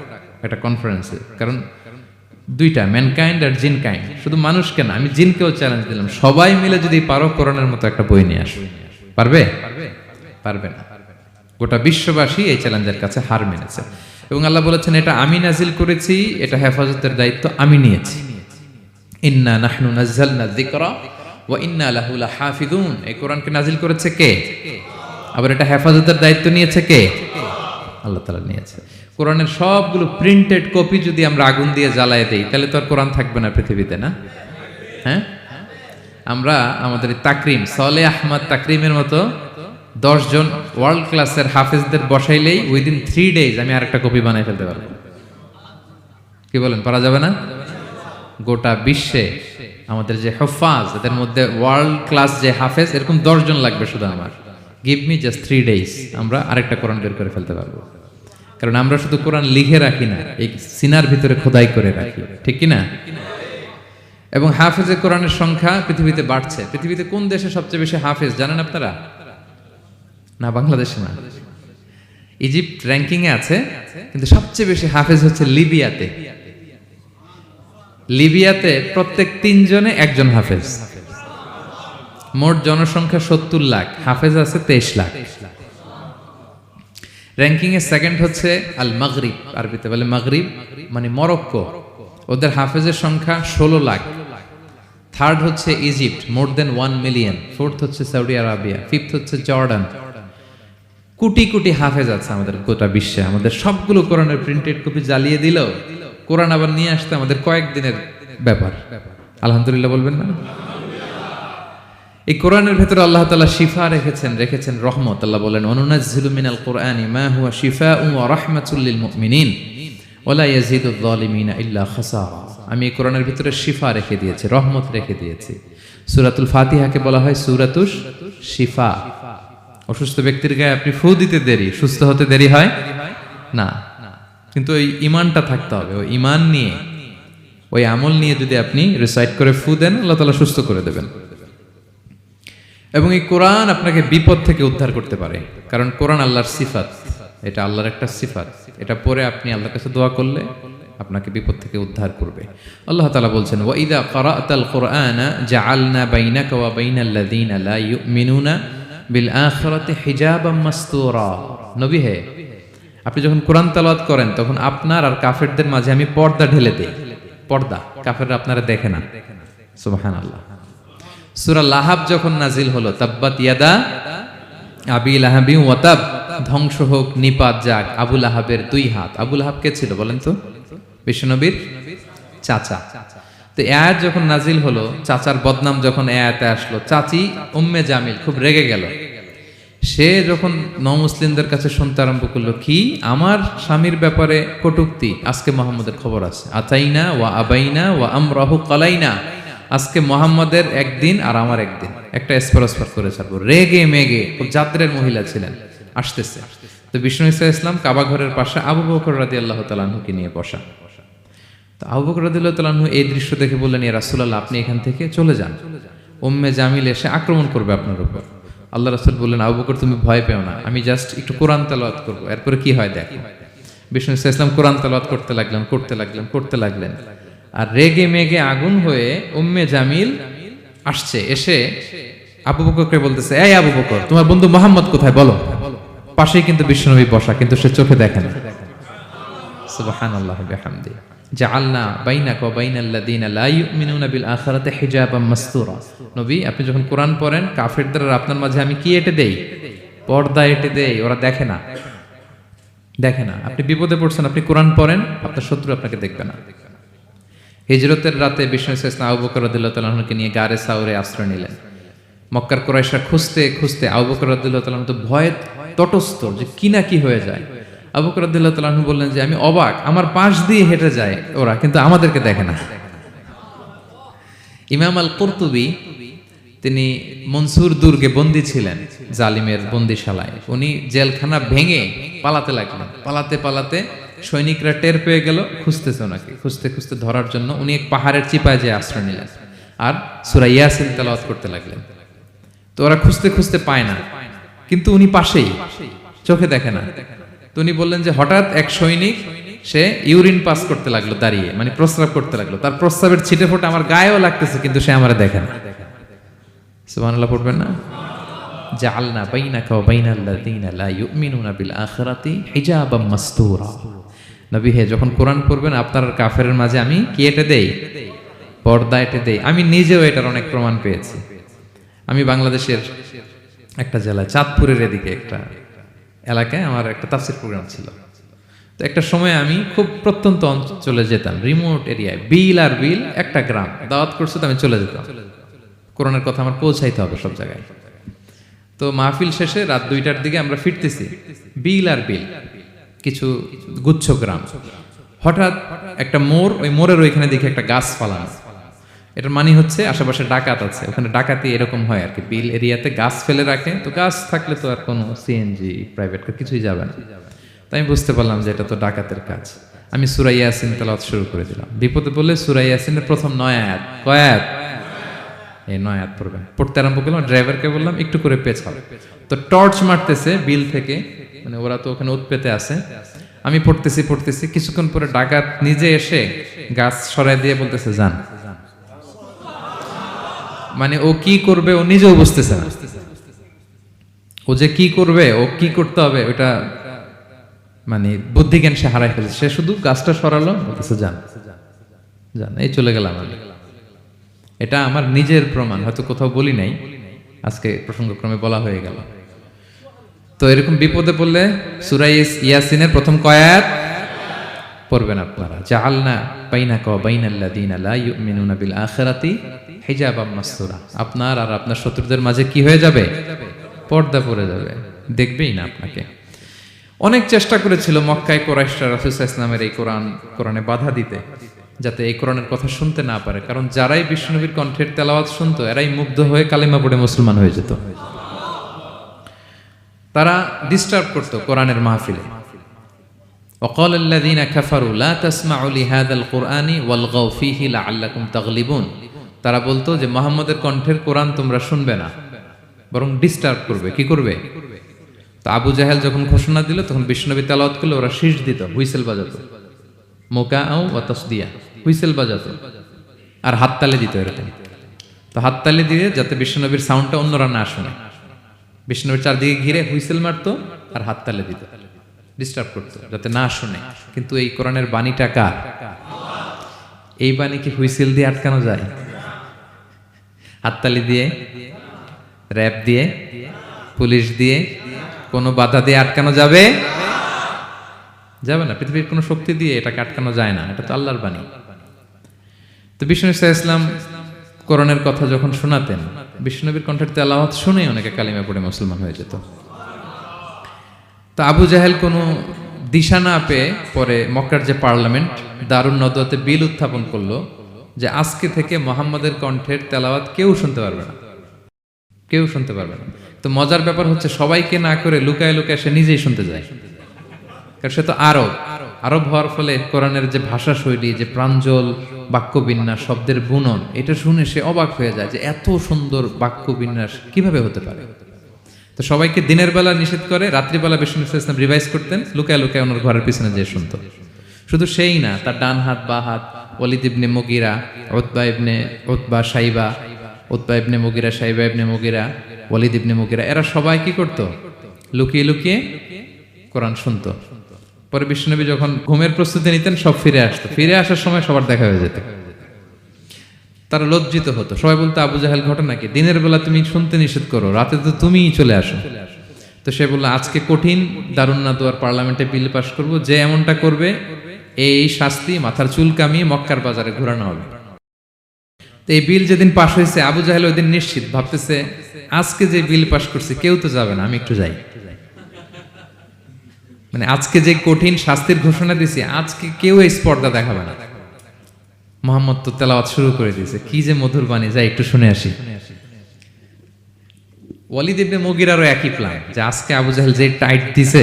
একটা কনফারেন্সে। কারণ দুইটা, ম্যানকাইন্ড আর জিনকাইন্ড। শুধু মানুষকে না, আমি জিনকেও চ্যালেঞ্জ দিলাম, সবাই মিলে যদি পারো কোরআনের মতো একটা বই নিয়ে আসো। পারবে? পারবে না। গোটা বিশ্ববাসী এই চ্যালেঞ্জের কাছে হার মেনেছে। এবং আল্লাহ বলেছেন এটা আমি নাজিল করেছি, এটা হেফাজতের দায়িত্ব আমি নিয়েছি। ইন্না নাহনু নাযালনা যিকরা ওয়া ইন্না লাহু লাহাফিজুন। এই কোরআনকে নাজিল করেছে কে? আবার এটা হেফাজতের দায়িত্ব নিয়েছে কে? আল্লাহ তাআলা নিয়েছে। কোরআনের সবগুলো প্রিন্টেড কপি যদি আমরা আগুন দিয়ে জ্বালায় দেই তাহলে তো আর কোরআন থাকবে না পৃথিবীতে, না? হ্যাঁ, আমরা আমাদের তাকরিম সালেহ আহমদ তাকরিমের মতো 10 জন ওয়ার্ল্ড ক্লাসের হাফেজদের বসাইলেই উইদিন 3 days আমি আরেকটা কপি বানাই ফেলতে পারবো। কি বলেন, পারা যাবে না? গোটা বিশ্বে আমাদের যে হুফাজ, এদের মধ্যে ওয়ার্ল্ড ক্লাস যে হাফেজ, এরকম 10 জন লাগবে শুধু আমার। গিভ মি জাস্ট 3 days, আমরা আরেকটা কোরআন বের করে ফেলতে পারবো। কারণ আমরা শুধু কোরআন লিখে রাখি না, এই সিনার ভিতরে খোদাই করে রাখি, ঠিক কি না? এবং হাফেজে কোরআনের সংখ্যা পৃথিবীতে বাড়ছে। পৃথিবীতে কোন দেশে সবচেয়ে বেশি হাফেজ জানেন আপনারা? না, বাংলাদেশে না। ইজিপ্ট র্যাঙ্কিং এ আছে, কিন্তু সবচেয়ে বেশি হাফেজ হচ্ছে লিবিয়াতে। লিবিয়াতে প্রত্যেক 3 জনে একজন হাফেজ। মোট জনসংখ্যা 70 লাখ, হাফেজ আছে 23 লাখ। র্যাঙ্কিং এ সেকেন্ড হচ্ছে আল মাগরিব, আরবিতে বলে মাগরিব মানে মরক্কো, ওদের হাফেজের সংখ্যা 16 লাখ। থার্ড হচ্ছে ইজিপ্ট, মোর দেন 1 মিলিয়ন। ফোর্থ হচ্ছে সৌদি আরবিয়া, ফিফথ হচ্ছে জর্ডান। কোটি কোটি হাফেজ আছে আমাদের গোটা বিশ্বে, আমাদের সবগুলো কোরআনের প্রিন্টেড কপি জ্বালিয়ে দিল, কোরআন আবার নিয়ে আসতে আমাদের কয়েকদিনের ব্যাপার। আলহামদুলিল্লাহ বলবেন না? এই কোরআনের ভেতরে আল্লাহ তাআলা শিফা রেখেছেন রহমত। আল্লাহ বলেন, অনুনাজ্জিলু মিনাল কুরআনি মা হুয়া শিফাউন ওয়া রাহমাতুল লিল মুমিনিন ওয়া লা ইয়াজিদুয যালিমিনা ইল্লা খাসারা। আমি এই কোরআনের ভিতরে শিফা রেখে দিয়েছি, রহমত রেখে দিয়েছি। সূরাতুল ফাতিহাকে বলা হয় সূরাতুশ শিফা। অসুস্থ ব্যক্তির গায়ে আপনি ফু দিতে দেরি, সুস্থ হতে দেরি হয় না। কিন্তু ওই ঈমানটা থাকতে হবে, ওই ঈমান নিয়ে, ওই আমল নিয়ে যদি আপনি রিসাইট করে ফু দেন, আল্লাহ তাআলা সুস্থ করে দেবেন। এবং এই কোরআন আপনাকে বিপদ থেকে উদ্ধার করতে পারে, কারণ কোরআন আল্লাহর সিফাত, এটা আল্লাহর একটা সিফাত। এটা পরে আপনি আল্লাহর কাছে দোয়া করলে আপনাকে বিপদ থেকে উদ্ধার করবে। আল্লাহ তাআলা বলছেন, ওয়া ইযা ক্বারা'তাল কুরআনা জাআলনা বাইনাকা ওয়া বাইনাল্লাযীনা লা ইউমিনুনা বিল আখিরাতি হিজাবাম মাসতুরা। নবী হে, আপনি যখন কোরআন তেলাওয়াত করেন তখন আপনার আর কাফেরদের মাঝে আমি পর্দা ঢেলে দেই। পর্দা, কাফেররা আপনারা দেখে না। সুবহানাল্লাহ। সূরা লাহাব যখন নাজিল হলো, তাব্বাত ইয়াদা আবি লাহাবি ওয়া তাব, ধ্বংস হোক, নিপাত যাক আবু লাহাবের দুই হাত। আবু লাহাব কে ছিল বলেন তো? বিশ্বনবীর চাচা। তো আয়াত যখন নাজিল হলো, চাচার বদনাম যখন আয়াতে আসলো, চাচি উম্মে জামিল খুব রেগে গেল। সে যখন নমুসলিমদের কাছে শুনতে আরম্ভ করলো, কি আমার স্বামীর ব্যাপারে কটূক্তি, আজকে মুহাম্মদের খবর আছে, আতাইনা ওয়া আবাইনা ওয়া আমরাহু কালাইনা, আজকে মুহাম্মদের একদিন আর আমার একদিন, একটা স্পরস্পর করে ছাড়বো। রেগে মেগে, খুব জাদ্রের মহিলা ছিলেন, আসতেছে। তো বিষ্ণু ইসা ইসলাম কাবা ঘরের পাশে আবু বকর রাদিয়াল্লাহু তাআলা আনহুকে নিয়ে বসা। তো আবু বকর রাদিয়াল্লাহু তাআলা আনহু এই দৃশ্য দেখে বললেন, ইয়া রাসূলুল্লাহ, আপনি এখান থেকে চলে যান, উম্মে জামিল এসে আক্রমণ করবে আপনার উপর। আল্লাহ রাসূল বললেন, আবু বকর তুমি ভয় পেও না, আমি জাস্ট একটু কোরআন তেলাওয়াত করবো, এরপরে কি হয় দেখো। বিষ্ণু ইসা ইসলাম কোরআন তেলাওয়াত করতে লাগলেন। আর রেগে মেগে আগুন হয়ে উম্মে জামিল আসছে, এসে আবু বকরকে বলতেছে, এই আবু বকর, তোমার বন্ধু মুহাম্মদ কোথায় বলো। পাশেই কিন্তু বিশ্বনবী বসা, কিন্তু সে চোখে দেখে না। সুবহানাল্লাহ বিহামদি। জাআলনা বাইনাকা ওয়া বাইনাল্লাযীনা লা ইউমিনুনা বিল আখিরাতি হিজাবাম মাসতুরা। নবী, আপনি যখন কোরআন পড়েন, কাফেরদের আর আপনার মাঝে আমি কি এঁটে দেই? পর্দা এঁটে দেই, ওরা দেখে না। আপনি বিপদে পড়ছেন, আপনি কোরআন পড়েন, আপনার শত্রু আপনাকে দেখবে না। হিজরতের রাতে বিষ্ণু ইসলাম আবু বকর রাদিয়াল্লাহু তাআলা আনহুকে নিয়ে গারে সাউরে আশ্রয় নিলেন। মক্কার কুরাইশরা খুঁজতে আবু বকর রাদিয়াল্লাহু তাআলা আনহু তো ভয়ে তটস্থ, যে কি না কি হয়ে যায়। আবু বকর রাদিয়াল্লাহু তাআলা আনহু বললেন যে আমি অবাক, আমার পাশ দিয়ে হেঁটে যায় ওরা, কিন্তু আমাদেরকে দেখে না। ইমাম আল কুরতুবী, তিনি মনসুর দুর্গে বন্দী ছিলেন, জালিমের বন্দিশালায়। উনি জেলখানা ভেঙে পালাতে লাগলেন। পালাতে সৈনিকরা টের পেয়ে গেল, খুঁজতেছে ওনাকে, খুঁজতে ধরার জন্য উনি এক পাহাড়ের চিপায় যেয়ে আশ্রয় নিলেন আর সূরা ইয়াসিন তেলাওয়াত করতে লাগলেন। তো ওরা খুঁজতে পায় না, কিন্তু উনি পাশেই, চোখে দেখে না। তো উনি বললেন যে হঠাৎ এক সৈনিক, সে ইউরিন পাস করতে লাগলো দাঁড়িয়ে, মানে প্রস্রাব করতে লাগলো। তার প্রস্রাবের ছিটে ফোঁটা আমার গায়েও লাগতেছে, কিন্তু সে আমারে দেখে না। সুবহানাল্লাহ পড়বেন না? জাআলনা বাইনাকা ওয়া বাইনাল্লাযীনা লা ইউমিনুনা বিল আখিরাতি হিজাবাম মাসতুরা। নবী হে, যখন কোরআন পড়বেন, আপনার আর কাফেরের মাঝে আমি কি এঁটে দেই? পর্দা এঁটে দেই। আমি নিজেও এটার অনেক প্রমাণ পেয়েছি। আমি বাংলাদেশের একটা জেলা, চাঁদপুরের এদিকে একটা এলাকায় আমার একটা তাফসীর প্রোগ্রাম ছিল। তো একটা সময় আমি খুব প্রত্যন্ত অঞ্চলে যেতাম, রিমোট এরিয়ায়, বিল একটা গ্রাম দাওয়াত করছে, তো আমি চলে যেতাম। কোরআনের কথা আমার পৌঁছাইতে হবে সব জায়গায়। তো মাহফিল শেষে রাত 2টার দিকে আমরা ফিরতেছি, বিল কিছু গুচ্ছ গ্রাম। হঠাৎ একটা মোড়, ওই মোড়ের ওইখানে দেখি একটা গাছ ফালানো। এটার মানে হচ্ছে আশেপাশে ডাকাত আছে, ওখানে ডাকাতি এরকম হয় আর কি, বিল এরিয়াতে গাছ ফেলে রাখে। তো গাছ থাকলে তো আর কোনো সিএনজি, প্রাইভেট কার কিছুই যাবে না। তাই আমি বুঝতে পারলাম যে এটা তো ডাকাতের কাজ। আমি সূরা ইয়াসিন তেলাওয়াত শুরু করে দিলাম। বিপদে বলে সূরা ইয়াসিনের প্রথম 9 আয়াত, কয় আয়াত? এই 9 আয়াত পড়বেন। পড়তে আরম্ভ করলাম, ড্রাইভারকে বললাম একটু করে পেছাও। তো টর্চ মারতেছে বিল থেকে, মানে ওরা তো ওখানে উৎপেতে আছে। আমি পড়তেছি, কিছুক্ষণ পরে ডাকাত নিজে এসে গাছ সরাই দিয়ে বলতেছে যান। মানে ও কি করবে ও নিজেও বুঝতেছে না। ও যে কি করবে, ও কি করতে হবে, ওটা মানে বুদ্ধি জ্ঞান সে হারাই ফেলেছে। সে শুধু গাছটা সরালো, বলতেছে যান। এই চলে গেলাম আমি। এটা আমার নিজের প্রমাণ, হয়তো কোথাও বলি নাই, আজকে প্রসঙ্গক্রমে বলা হয়ে গেল। তো এরকম বিপদে পড়লে সূরা ইয়াসিনের প্রথম কয়াত পড়বেন আপনারা। জাআলনা বাইনাকা ওয়া বাইনাল্লাযিনা লা ইউমিনুনা বিল আখিরাতি হিজাবাম মাসতুরা। আপনার আর আপনার শত্রুদের মাঝে কি হয়ে যাবে? পর্দা পড়ে যাবে, দেখবেই না আপনাকে। অনেক চেষ্টা করেছিল মক্কায় কুরাইশরা রাসূল সাল্লাল্লাহু আলাইহি ওয়াসাল্লামের এই কোরআনে বাধা দিতে, যাতে এই কোরআনের কথা শুনতে না পারে। কারণ যারাই বিশ্বনবীর কণ্ঠের তেলাওয়াত শুনতো এরাই মুগ্ধ হয়ে কালিমা পড়ে মুসলমান হয়ে যেত। তারা ডিস্টার্ব করতো কোরআনের মাহফিলে। وقال الذين كفروا لا تسمعوا لهذا القرآن والغوا فيه لعلكم تغلبون। তারা বলতো যে মুহাম্মদের কণ্ঠের কোরআন তোমরা শুনবে না, বরং ডিস্টার্ব করবে। কি করবে? তো আবু জাহেল যখন ঘোষণা দিল তখন বিশ্বনবী তেলাওয়াত করলে ওরা শীষ দিত, হুইসেল বাজাতো, মুকাআউ ওয়া তাসদিয়া, হুইসেল বাজাতো আর হাততালি দিত এরকম। তো হাততালি দিয়ে যাতে বিশ্বনবীর সাউন্ডটা অন্যরা না শুনে, বিশ্বনবীর চারদিকে ঘিরে হুইসেল মারতো আর হাততালি দিত, ডিস্টার্ব করতো যাতে না শুনে। কিন্তু এই কোরআনের বাণীটা কার? এই বাণী কি হুইসেল দিয়ে আটকানো যায়? হাততালি দিয়ে, র‍্যাব দিয়ে, পুলিশ দিয়ে, কোনো বাধা দিয়ে আটকানো যাবে? যাবে না। পৃথিবীর কোনো শক্তি দিয়ে এটাকে আটকানো যায় না, এটা তো আল্লাহর বাণী। তো বিষ্ণু ইসলাম কোরআনের কথা যখন শোনাতেন, বিষ্ণুনবীর কণ্ঠের তেলাওয়াত শুনে অনেকে কালিমা পড়ে মুসলমান হয়ে যেত। তো আবু জাহেল কোনো দিশা না পেয়ে পরে মক্কার যে পার্লামেন্ট দারুন নদওয়াতে বিল উত্থাপন করলো যে আজকে থেকে মুহাম্মাদের কণ্ঠের তেলাওয়াত কেউ শুনতে পারবে না, কেউ শুনতে পারবে না। তো মজার ব্যাপার হচ্ছে সবাইকে না করে লুকায় লুকায় সে নিজেই শুনতে যায়। কারণ সে তো আরব হওয়ার ফলে কোরআনের যে ভাষা শৈলী, যে প্রাঞ্জল বাক্য বিন্যাস, শব্দের বুনন, এটা শুনে সে অবাক হয়ে যায় যে এত সুন্দর বাক্য বিন্যাস কিভাবে হতে পারে। তো সবাইকে দিনের বেলা নিষেধ করে, রাত্রিবেলা বিষ্ণু ইসলাম রিভাইজ করতেন, লুকায় লুকায় ওনার ঘরের পিছনে যেয়ে শুনতো। শুধু সেই না, তার ডান হাত বা হাত ওয়ালিদ ইবনে মুগীরা, উতবা শাইবা, উতবা ইবনে মুগীরা, শাইবা ইবনে মুগীরা, ওয়ালিদ ইবনে মুগীরা, এরা সবাই কি করতো? লুকিয়ে লুকিয়ে কোরআন শুনতো। পরে বিশ্বনবী যখন ঘুমের প্রস্তুতি নিতেন সব ফিরে আসতো, ফিরে আসার সময় সবার দেখা হয়ে যেত। তারা লজ্জিত হতো, সবাই বলতো আবু জাহেল ঘটনা কি? দিনের বেলা তুমি শুনতে নিষেধ করো, রাতে তো তুমিই চলে আসো। তো সে বললো আজকে কঠিন দারুন নাদওয়ার পার্লামেন্টে বিল পাস করব, যে এমনটা করবে এই শাস্তি মাথার চুল কামিয়ে মক্কার বাজারে ঘোরানো হবে। তো এই বিল যেদিন পাশ হয়েছে আবু জাহেল ওই দিন নিশ্চিত ভাবতেছে আজকে যে বিল পাস করছে কেউ তো যাবে না, আমি একটু যাই। মানে আজকে যে কঠিন শাস্তির ঘোষণা দিছি আজকে কেউ এই স্পর্ধা দেখাবে না। মুহাম্মদ তো তেলাওয়াত শুরু করে দিয়েছে, কি যে মধুর বাণী, যাই একটু শুনে আসি। ওয়ালিদ ইবনে মুগীরারও একই প্ল্যান যে আজকে আবু জাহেল যে টাইট দিছে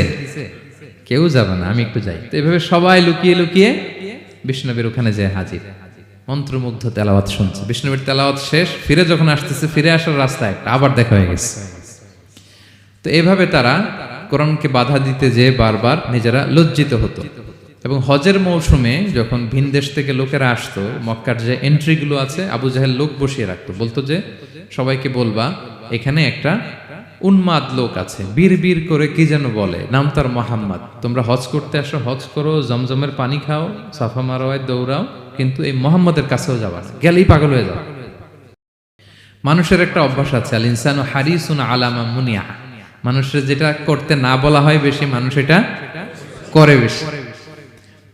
কেউ যাবে না, আমি একটু যাই। তো এইভাবে সবাই লুকিয়ে লুকিয়ে বিষ্ণুনবীর ওখানে যায় হাজির, মন্ত্রমুগ্ধ তেলাওয়াত শুনছে। বিষ্ণুনবীর তেলাওয়াত শেষ, ফিরে যখন আসতেছে, ফিরে আসার রাস্তায় আবার দেখা হয়ে গেছে। তো এইভাবে তারা কোরআনকে বাধা দিতে যেয়ে বারবার নিজেরা লজ্জিত হতো। এবং হজের মৌসুমে যখন ভিন দেশ থেকে লোকেরা আসতো, মক্কার যে এন্ট্রিগুলো আছে আবু জাহেল লোক বসিয়ে রাখতো, বলতো যে সবাইকে বলবা এখানে একটা উন্মাদ লোক আছে, বীর বীর করে কি যেন বলে, নাম তার মুহাম্মদ। তোমরা হজ করতে আসো, হজ করো, জমজমের পানি খাও, সাফা মারওয়ায় দৌড়াও, কিন্তু এই মুহাম্মদের কাছেও যাবা না, গেলেই পাগল হয়ে যাও। মানুষের একটা অভ্যাস আছে, আল ইনসানু হারিসুন আলা মা মুনিয়া, মানুষের যেটা করতে না বলা হয় বেশি, মানুষ এটা করে বেশি।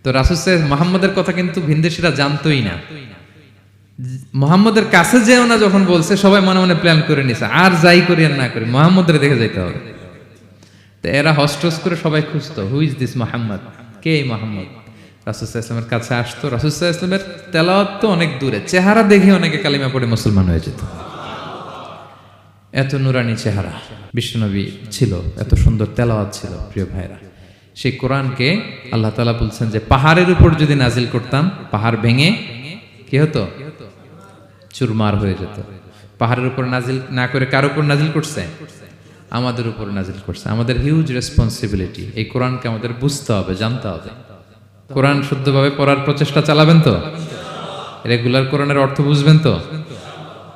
তো রাসূল সাল্লাল্লাহু মুহাম্মদের কথা কিন্তু ভিনদেশীরা জানতোই না। মুহাম্মদের কাছে যেও না যখন বলছে, সবাই মনে মনে প্ল্যান করে নিছে, আর যাই করি আর না করি মুহাম্মদের দেখে যাইতে হবে। তো এরা হস্টস করে সবাই খুঁজতো, হু ইজ দিস মুহাম্মদ, কে এই মুহাম্মদ? রাসূল সাল্লাল্লাহু আলাইহি ওয়াসাল্লামের কাছে আসতো, রাসূল সাল্লাল্লাহু আলাইহি ওয়াসাল্লামের তেলাওয়াত তো অনেক দূরে, চেহারা দেখে অনেকে কালিমা পড়ে মুসলমান হয়ে যেত। এত নুরানি চেহারা বিশ্বনবী ছিল, এত সুন্দর তেলাওয়াত ছিল। প্রিয় ভাইরা, সেই কোরআনকে আল্লাহ তাআলা বলছেন যে পাহাড়ের উপর যদি নাজিল করতাম, পাহাড় ভেঙে কি হতো? চুরমার হয়ে যেত। পাহাড়ের উপর নাজিল না করে কার উপর নাজিল করছে? আমাদের উপর নাজিল করছে। আমাদের হিউজ রেসপন্সিবিলিটি, এই কোরআনকে আমাদের বুঝতে হবে, জানতে হবে। কোরআন শুদ্ধভাবে পড়ার প্রচেষ্টা চালাবেন তো? রেগুলার কোরআনের অর্থ বুঝবেন তো?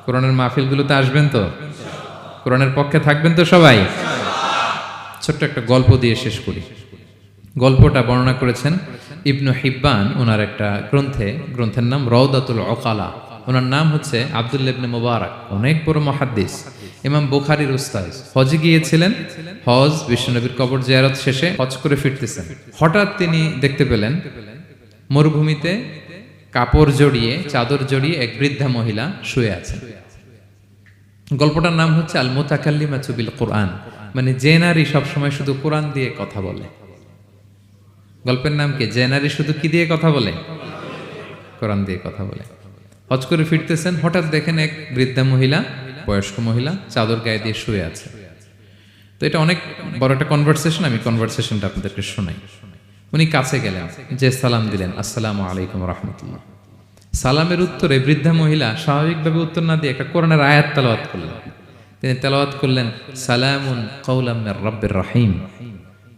কোরআনের মাহফিলগুলোতে আসবেন তো? কোরআনের পক্ষে থাকবেন তো সবাই? ছোট্ট একটা গল্প দিয়ে শেষ করি। গল্পটা বর্ণনা করেছেন ইবনু হিব্বান ওনার একটা গ্রন্থের নাম রওদাতুল উকালা। ওনার নাম হচ্ছে আব্দুল্লাহ ইবনে মুবারক, অনেক বড় মুহাদ্দিস, ইমাম বুখারীর উস্তাদ। হজে গিয়েছিলেন, হজ বিশ্বনবীর কবর জিয়ারত শেষে হজ করে ফিরতেছেন, হঠাৎ তিনি দেখতে পেলেন মরুভূমিতে কাপড় জড়িয়ে, চাদর জড়িয়ে এক বৃদ্ধা মহিলা শুয়ে আছেন। গল্পটার নাম হচ্ছে আল মুতাকাল্লিমাতু বিল কোরআন, মানে যে নারী সবসময় শুধু কোরআন দিয়ে কথা বলে। গল্পের নাম কি? যে নারী শুধু কি দিয়ে কথা বলে? কোরআন দিয়ে কথা বলে। হজ করে ফিরতেছেন, হঠাৎ দেখেন এক বৃদ্ধা মহিলা, বয়স্ক মহিলা, চাদর গায়ে দিয়ে শুয়ে আছে। তো এটা অনেক বড় একটা কনভারসেশন, আমি কনভারসেশনটা আপনাদেরকে শোনাই। উনি কাছে গেলেন, যে সালাম দিলেন, আসসালামু আলাইকুম রাহমাতুল্লাহ। সালামের উত্তরে বৃদ্ধা মহিলা স্বাভাবিকভাবে উত্তর না দিয়ে একটা কোরআনের আয়াত তেলাওয়াত করলেন। তিনি তেলাওয়াত করলেন, সালামুন কাওলাম মির রাব্বির রহিম,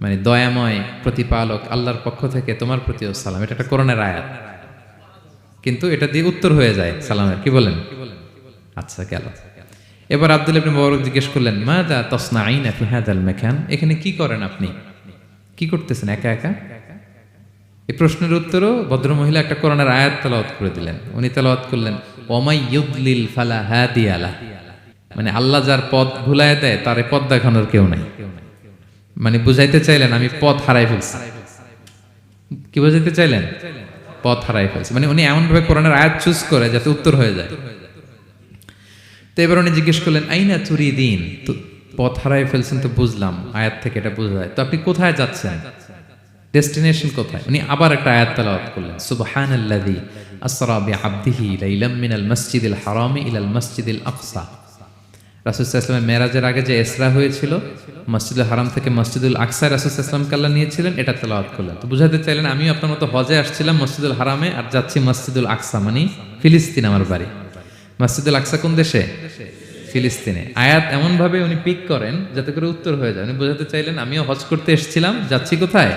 মানে দয়াময় প্রতিপালক আল্লাহর পক্ষ থেকে তোমার প্রতিও সালাম। এটা একটা কোরআনের আয়াত, কিন্তু এটা দিয়ে উত্তর হয়ে যায় সালামের। কি বলেন? আচ্ছা, গেল। এবার আব্দুল্লাহ ইবনে মুবারক জিজ্ঞেস করলেন, মাযা তাসনাঈনা ফি হাযাল মাকান, এখানে কি করেন আপনি? কি করতেছেন একা একা? এই প্রশ্নের উত্তরও ভদ্রমহিলা একটা কোরআনের আয়াত তেলাওয়াত করে দিলেন। উনি তেলাওয়াত করলেন, ওয়ামাই ইউদলিল ফালা হাদিয়া লাহ, মানে আল্লাহ যার পথ ভুলায় দেয় তার পথ দেখানোর কেউ নাই। মানে বুঝাইতে চাইলেন আমি পথ হারাই ফেলছি। কি বুঝাইতে চাইলেন? পথ হারাই ফেলছি, মানে উনি এমন ভাবে কোরআনের আয়াত চুজ করে যাতে উত্তর হয়ে যায়। তো এবার উনি জিজ্ঞেস করলেন, আইনা তুরিদিন, তো পথ হারাই ফেলছেন তো বুঝলাম, আয়াত থেকে এটা বোঝা যায়, তো আপনি কোথায় যাচ্ছেন? ডেস্টিনেশন কোথায়? উনি আবার একটা আয়াত তেলাওয়াত করলেন, সুবহানাল্লাযী আসরা বিআবদিহি লাইলাম মিনাল মাসজিদিল হারামি ইলাল মাসজিদিল আকসা। রাসূল সাল্লাল্লাহু আলাইহি ওয়াসাল্লামের মেরাজের আগে যে ইসরা হয়েছিল, মসজিদুল হারাম থেকে মসজিদুল আকসায় রাসূল সাল্লাল্লাহু আলাইহি ওয়াসাল্লামকে আল্লাহ নিয়েছিলেন, এটা তেলাওয়াত করলেন। তো বুঝাতে চাইলেন আমিও আপনার মতো হজে আসছিলাম মসজিদুল হারামে, আর যাচ্ছি মসজিদুল আকসা, মানে ফিলিস্তিন আমার বাড়ি। মসজিদুল আকসা কোন দেশে? ফিলিস্তিনে। আয়াত এমন ভাবে উনি পিক করেন যাতে করে উত্তর হয়ে যায়। উনি বোঝাতে চাইলেন আমিও হজ করতে এসেছিলাম, যাচ্ছি কোথায়?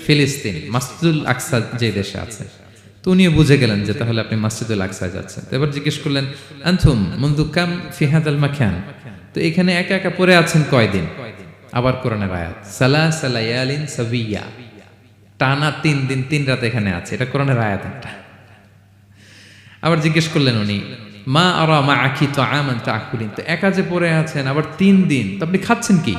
ফিলিস্তিন, মসজিদুল আকসা যে দেশে আছে। তো উনিও বুঝে গেলেন যে তাহলে আপনি মসজিদুল আকসায় যাচ্ছেন। তো এবার জিজ্ঞেস করলেন, আনতুম মুনযু কাম ফি হাযাল মাকান, তো এখানে একা একা পড়ে আছেন কয়দিন? আবার কোরআনের আয়াত, সালাসা লায়ালিন সাবিয়া, টানা 3 দিন 3 রাত এখানে আছে, এটা কোরআনের আয়াত একটা। আবার জিজ্ঞেস করলেন উনি, মা আরা মাআকি তাআমান তাআকুলিন, তো একা যে পড়ে আছেন আবার 3 দিন, তো আপনি খাচ্ছেন কি?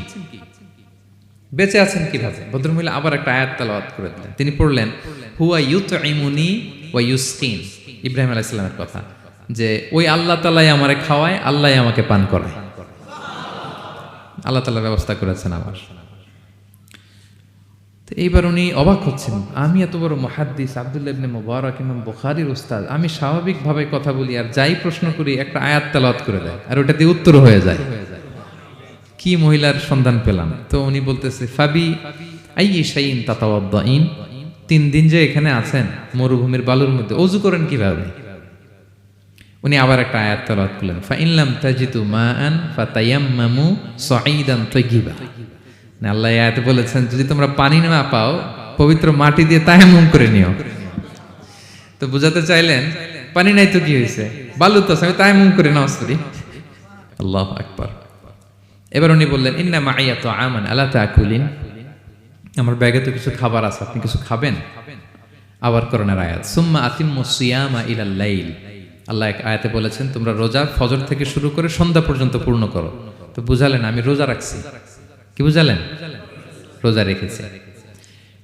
বেঁচে আছেন কিভাবে? ভদ্রমহিলা আবার একটা আয়াত তেলাওয়াত করে দিলেন। তিনি পড়লেন, হুয়া ইউতঈমুনি ওয়া ইউসকিন, ইব্রাহিম আলাইহিস সালামের কথা, যে ওই আল্লাহ তাআলাই আমারে খাওয়ায়, আল্লাহই আমাকে পান করায়। আল্লাহ তাআলা ব্যবস্থা করেছেন আমার। তো এইবার উনি অবাক হচ্ছেন, আমি এত বড় মুহাদ্দিস আব্দুল্লাহ ইবনে মুবারক, ইমাম বুখারীর উস্তাদ, আমি স্বাভাবিকভাবে কথা বলি আর যাই প্রশ্ন করি একটা আয়াত তেলাওয়াত করে দেয় আর ওটা দিয়ে উত্তর হয়ে যায়। কি মহিলার সন্ধান পেলাম? তো উনি বলতেছে, ফাবি আইয়ি শাইইন তাতাওয়াদ্দাইন, 3 দিন যে এখানে আছেন মরুভূমির বালুর মধ্যে, ওযু করেন কিভাবে? উনি আবার একটা আয়াত তেলাওয়াত করলেন, ফা ইন লাম তাজিদু মাআন ফাতায়াম্মামু সাঈদান তাইয়্যিবা, না আল্লাহ এই আয়াতে বলেছেন যদি তোমরা পানি না পাও পবিত্র মাটি দিয়ে তায়াম্মুম করে নিও। তো বুঝাতে চাইলেন পানি নাই তো কি হয়েছে, বালু তো আছে, আমি তায়াম্মুম করে নামাজ পড়ি। আল্লাহু আকবার। এবার উনি বললেন, ইন্না মাইয়া তাআমান আলা তাকুলিন, আমার ব্যাগে তো কিছু খাবার আছে, আপনি কিছু খাবেন? আবার কোরআনের আয়াত, সুম্মা আতিম্মুস সিয়ামা ইলাল লাইল, আল্লাহ এক আয়াতে বলেছেন তোমরা রোজা ফজর থেকে শুরু করে সন্ধ্যা পর্যন্ত পূর্ণ করো। তো বুঝালেন আমি রোজা রাখছি। কি বুঝালেন? রোজা রেখেছি।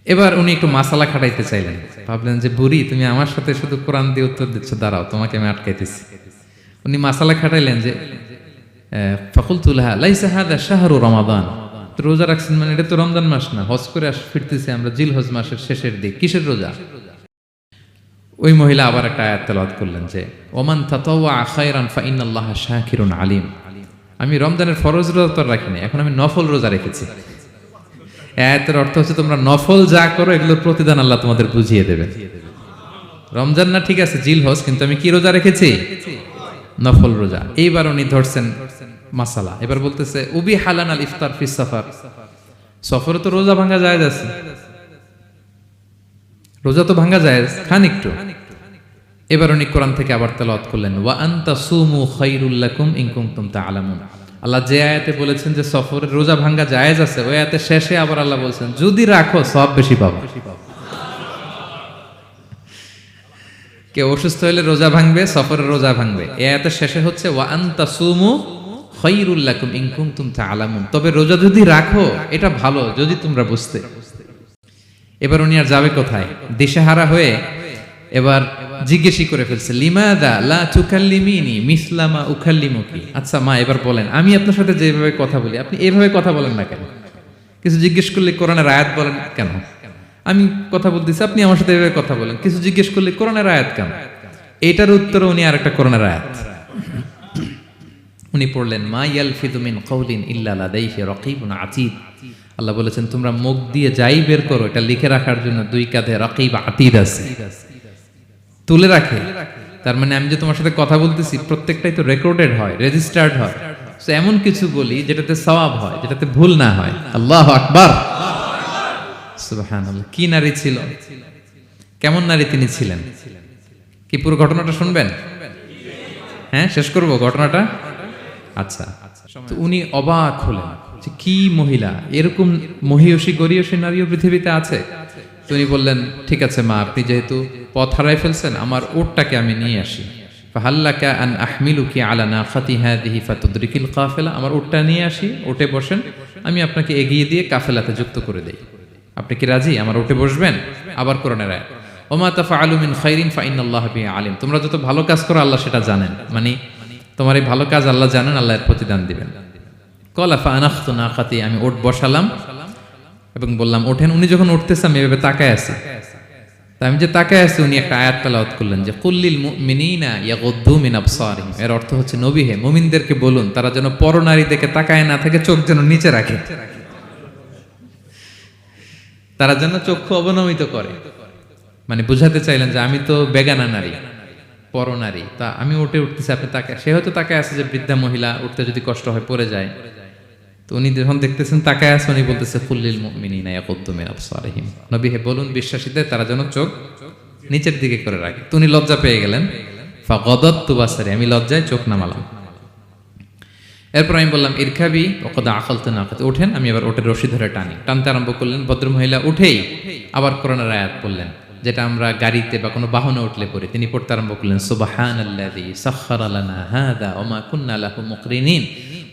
এবার উনি একটু মাসালা খাটাইতে চাইলেন, ভাবলেন যে বুড়ি তুমি আমার সাথে শুধু কোরআন দিয়ে উত্তর দিচ্ছ, দাঁড়াও তোমাকে আমি আটকাইতেছি। উনি মাসালা খাটাইলেন যে ফাকুলতু লাহা লাইসা হাদা শাহরু রমাদান, রোজা রাখছেন মানে এটা তো রমজান মাস না, হজ করে ফিরতেছি আমরা জিলহজ মাসের শেষের দিক, কিসের রোজা? ওই মহিলা আবার একটা আয়াত তেলাওয়াত করলেন যে ওমান তাতাওয়া খায়রান ফা ইন্নাল্লাহা শাকিরুন আলিম, আমি রমজানের ফরজ রোজা তো রাখিনি, এখন আমি নফল রোজা রেখেছি। আয়াতের অর্থ হচ্ছে তোমরা নফল যা করো এগুলোর প্রতিদান আল্লাহ তোমাদের বুঝিয়ে দেবেন। রমজান না ঠিক আছে জিলহজ, কিন্তু আমি কি রোজা রেখেছি? নফল রোজা। এইবার উনি ধরছেন মাসালা, এবার বলতেছে উবি হালান আল ইফতার ফিস সাফার, সফরে তো রোজা ভাঙা যায় আছে, রোজা তো ভাঙা যায়, খান একটু। এবার উনি কোরআন থেকে আবার তেলাওয়াত করলেন, ওয়া আনতা সুমু খায়রুল লাকুম ইন কুনতুম তা'লামুন, আল্লাহ যে আয়াতে বলেছেন যে সফরে রোজা ভাঙা জায়েজ আছে, ওই আয়াতে শেষে আবার আল্লাহ বলেছেন যদি রাখো সওয়াব বেশি পাবে। কেউ অসুস্থ হলে রোজা ভাঙবে, সফরের রোজা ভাঙবে। এই আয়াতের শেষে হচ্ছে ওয়া আনতাসুমু খায়রুল লাকুম ইন কুনতুম তা'লামুন, তবে রোজা যদি রাখো এটা ভালো যদি তোমরা বুঝতে। এবার উনি আর যাবে কোথায়, দিশেহারা হয়ে এবার জিজ্ঞেসই করে ফেলছে, লিমাদা লা তুকাল্লিমিনি মিসলা মা উকাল্লিমুকি। আচ্ছা মা, এবার বলেন আমি আপনার সাথে যেভাবে কথা বলি আপনি এইভাবে কথা বলেন না কেন? কিছু জিজ্ঞেস করলে কোরআনের আয়াত বলেন কেন? আমি কথা বলতেছি আপনি আমার সাথে এভাবে কথা বলেন, কিছু জিজ্ঞেস করলে কোরআনের আয়াত কেন? এটার উত্তরে উনি আরেকটা কোরআনের আয়াত উনি পড়লেন, মা ইয়ালফিযু মিন কাওলিন ইল্লা লাদাইহি রাকীবুন আতীদ। আল্লাহ বলেছেন তোমরা মুখ দিয়ে যাই বের করো এটা লিখে রাখার জন্য দুই কাঁধে রাকীব আতীদ আছে, তুলে রাখে। তার মানে আমি যে তোমার সাথে কথা বলতেছি প্রত্যেকটাই তো রেকর্ডেড হয়, রেজিস্টার্ড হয়। তো এমন কিছু বলি যেটাতে সওয়াব হয়, যেটাতে ভুল না হয়। আল্লাহু আকবার, সুবহানাল্লাহ। কি নারী ছিল, কেমন নারী তিনি ছিলেন? কি পুরো ঘটনাটা শুনবেন? হ্যাঁ, শেষ করব ঘটনাটা। আচ্ছা, তো উনি অবাক হলেন যে কি মহিলা, এরকম মহিয়সী গরিয়সী নারীও পৃথিবীতে আছে। তো উনি বললেন, ঠিক আছে মা, আপনি যেহেতু পথ হারাই ফেলছেন আমার উটটাকে আমি নিয়ে আসি। ফাহাল্লাকা আন আহমিলুকি আলা নাখাতি হাদিহি ফাতুদরিকিল কাফেলা, আমার উটটা নিয়ে আসি, উটে বসেন, আমি আপনাকে এগিয়ে দিয়ে কাফেলাতে যুক্ত করে দেই। আপনি কি রাজি আমার উটে বসবেন? আবার কোরআনের আয়াত, ওমা তাফআলু মিন খাইরিন ফাইনাল্লাহা বিহি আলিম। তোমরা যত ভালো কাজ করো আল্লাহ সেটা জানেন, মানে তোমার এই ভালো কাজ আল্লাহ জানেন, আল্লাহ এর প্রতিদান দিবেন। ক্বালা ফাআনাখতু নাখাতি, আমি উট বসালাম এবং বললাম ওঠেন। উনি যখন উঠতেছে আমি এভাবে তাকায় আছি। তা আমি যে তাকায় আছি উনি একটা আয়াত তেলাওয়াত করলেন যে কুল্লিল মুমিনিনা ইয়াগুদ্দু মিন আবসারিহিম। এর অর্থ হচ্ছে নবী হে, মুমিনদেরকে বলুন তারা যেন পরনারী দেখে তাকায় না থাকে, চোখ যেন নিচে রাখে, তারা যেন চক্ষু অবনমিত করে। মানে বুঝাতে চাইলেন যে আমি তো বেগানা নারী, পরনারী, তা আমি উঠতেছি আপনি তাকায়। সে হয়তো তাকায় আছে যে বৃদ্ধা মহিলা উঠতে যদি কষ্ট হয় পড়ে যায়। তো উনি যখন দেখতেছেন তাকায় আছে, উনি বলতেছে কুল্লিল মুমিনিনা ইয়াগুদ্দু মিন আবসারিহিম, নবী হে বলুন বিশ্বাসীদের তারা যেন চোখ নিচের দিকে করে রাখে। তো উনি লজ্জা পেয়ে গেলেন। ফাগাদাততু বাসারি, আমি লজ্জায় চোখ নামালাম। এরপর আমি বললাম ইরকাবি ওয়াকাদ আখালতু নাকাত, ওঠেন। আমি আবার ওটের রশি ধরে টানতে আরম্ভ করলেন। ভদ্রমহিলা উঠেই আবার কোরআনের আয়াত পড়লেন, যেটা আমরা গাড়িতে বা কোনো বাহনে উঠলে পড়ি। তিনি পড়তে আরম্ভ করলেন, সুবহানাল্লাযী সাখখারা লানা হাযা ওয়া মা কুন্না লাহু মুকরিনিন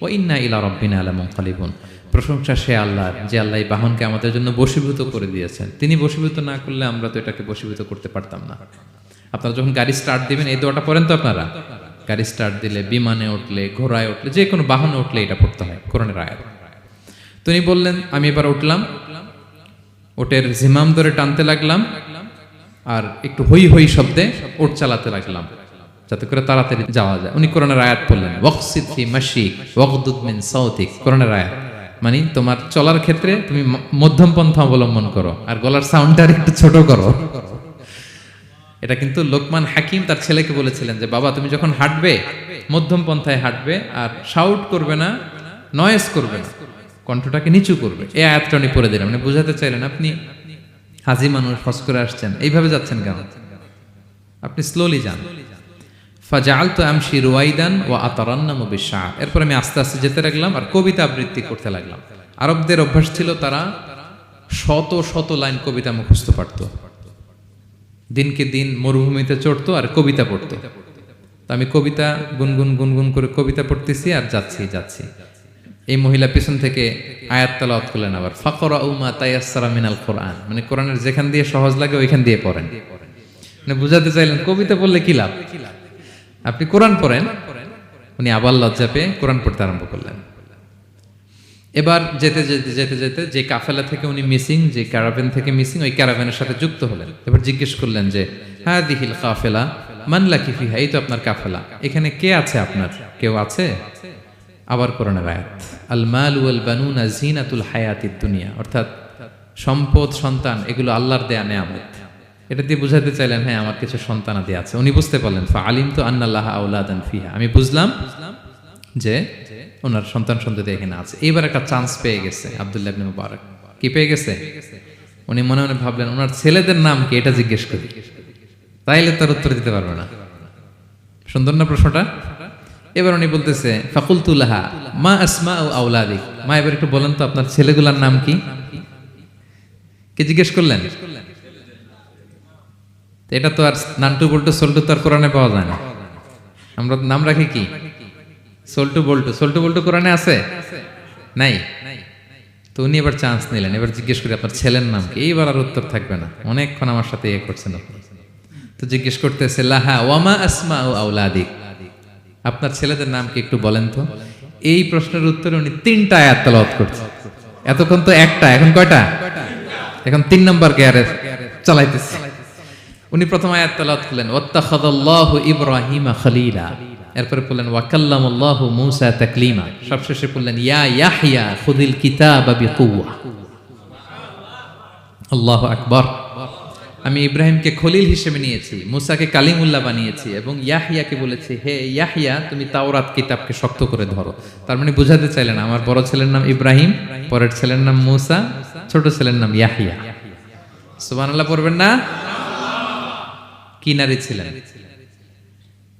ওয়া ইন্না ইলা রাব্বিনা লামুনকালিবুন। প্রশংসা সে আল্লাহর, যে আল্লাহ এই বাহনকে আমাদের জন্য বশীভূত করে দিয়েছেন। তিনি বশীভূত না করলে আমরা তো এটাকে বশীভূত করতে পারতাম না। আপনারা যখন গাড়ি স্টার্ট দিবেন এই দোয়াটা পড়েন তো আপনারা? গাড়ি স্টার্ট দিলে, বিমানে উঠলে, ঘোড়ায় উঠলে, যে কোনো বাহনে উঠলে এটা পড়তে হয়, কোরআনের আয়াত। তিনি বললেন আমি এবার উঠলাম, ওটের জিমাম ধরে টানতে লাগলাম আর একটু হই হই শব্দে ওট চালাতে লাগলাম যাতে করে তাড়াতাড়ি যাওয়া যায়। উনি কোরআনের আয়াত পড়লেন, ওয়াকসিদ ফি মাশিক ওয়াগদুদ মিন সাউতিক। কোরআনের আয়াত মানে তোমার চলার ক্ষেত্রে তুমি মধ্যম পন্থা অবলম্বন করো আর গলার সাউন্ডটা একটু ছোট করো। এটা কিন্তু লোকমান হাকিম তার ছেলেকে বলেছিলেন যে বাবা তুমি যখন হাঁটবে মধ্যম পন্থায় হাঁটবে আর শাউট করবে না, নয়েজ করবে না, কণ্ঠটাকে নিচু করবে। এই আয়াতটা উনি পড়ে দিলেন। মানে বুঝাতে চাইলেন আপনি হাজি মানুষ, হজ করে আসছেন, এইভাবে যাচ্ছেন কেন? আপনি স্লোলি যান। ফাজাআলতু আমশি রুয়াইদান ওয়া আতারান্নামু বিশআর। এরপর আমি আস্তে আস্তে যেতে লাগলাম আর কবিতা আবৃত্তি করতে লাগলাম। আরবদের অভ্যাস ছিল তারা শত শত লাইন কবিতা মুখস্থ পারতো। দিনকে দিন মরুভূমিতে চড়তো আর কবিতা পড়তো। তো আমি কবিতা গুনগুন করে কবিতা পড়তেছি আর যাচ্ছি। এই মহিলা পিছন থেকে আয়াত তেলাওয়াত করলেন আবার, ফাকরাউ মা তায়াসসারা মিনাল কোরআন। মানে কোরআনের যেখান দিয়ে সহজ লাগে ওইখান দিয়ে পড়েন। মানে বুঝাতে চাইলেন কবিতা পড়লে কি লাভ, আপনি কোরআন পড়েন। উনি আবার লজ্জা পেয়ে কোরআন পড়তে আরম্ভ করলেন। এবার যেতে যে কাফেলা থেকে উনি মিসিং, যে ক্যারাভেন থেকে মিসিং, ওই ক্যারাভেনের সাথে যুক্ত হলেন। এবার জিজ্ঞেস করলেন যে হাদিহিল কাফেলা মান লাকি ফিহা, এই তো আপনার কাফেলা, এখানে কে আছে আপনার, কেউ আছে? আবার কোরআনের আয়াত, আল মাল ওয়াল বানুনা জিনাতুল হায়াতিদ দুনিয়া, অর্থাৎ সম্পদ সন্তান এগুলো আল্লাহর দেয়া নেয়ামত। এটা দিয়ে বুঝাতে চাইলেন হ্যাঁ আমার কিছু সন্তানাদি আছে। উনি বুঝতে পারলেন ফা আলিমতু আন্নাল্লাহা আওলাদান ফিহা, আমি বুঝলাম যে ওনার সন্তান সন্ততি এখানে আছে। এইবার একটা চান্স পেয়ে গেছে আব্দুল্লাহ ইবনে মুবারক। কি পেয়ে গেছে? উনি মনে মনে ভাবলেন ওনার ছেলেদের নাম কি, এটা জিজ্ঞেস করি, তাইলে তার উত্তর দিতে পারবে না। সুন্দর না প্রশ্নটা? এবার উনি বলতেছে ফাকুলতু লাহা মা আসমাউ আওলাদিক, মা এবার একটু বলেন তো আপনার ছেলেগুলোর নাম কি? কি জিজ্ঞেস করলেন? এটা তো আর নান্টু বল্টু সল্টু তো আর কোরআনে পাওয়া যায় না। আমরা নাম রাখি কি? সল্টু বল্টু। সল্টু বল্টু কোরআনে আছে? নাই। তো উনি এবার চান্স নিলেন, এবার জিজ্ঞেস করি আপনার ছেলের নাম কি? এইবার আর উত্তর থাকবে না, অনেকক্ষণ আমার সাথে ইয়ে করছেন আপনি। তো জিজ্ঞেস করতেছে লাহা ওয়ামা আসমাউ আউলাদিক, আপনার ছেলেদের নাম কি একটু বলেন তো। এই প্রশ্নের উত্তরে উনি 3টা আয়াত তেলাওয়াত করছে। এতক্ষণ তো একটা, এখন কয়টা? এখন 3 নম্বর গিয়ারে চালাইতেছে। উনি প্রথম আয়াত তেলাওয়াত করলেন ওয়াত্তাখাযাল্লাহু ইব্রাহিমা খলিলা, এরপরে বললেন ওয়াকাল্লামাল্লাহু মূসা তাকলিমা, সবশেষে বললেন ইয়া ইয়াহইয়া খুযিল কিতাবা বিকুওয়া। আল্লাহু আকবার। আমি ইব্রাহিমকে খলিল হিসেবে নিয়েছি, মুসাকে কালিমুল্লাহ বানিয়েছি, এবং ইয়াহইয়াকে বলেছি হে ইয়াহইয়া তুমি তাওরাত কিতাবকে শক্ত করে ধরো। তার মানে বুঝাতে চাইলেন আমার বড় ছেলের নাম ইব্রাহিম, পরের ছেলের নাম মুসা, ছোট ছেলের নাম ইয়াহইয়া। সুবহানাল্লাহ পড়বেন না? কি নারী ছিলেন,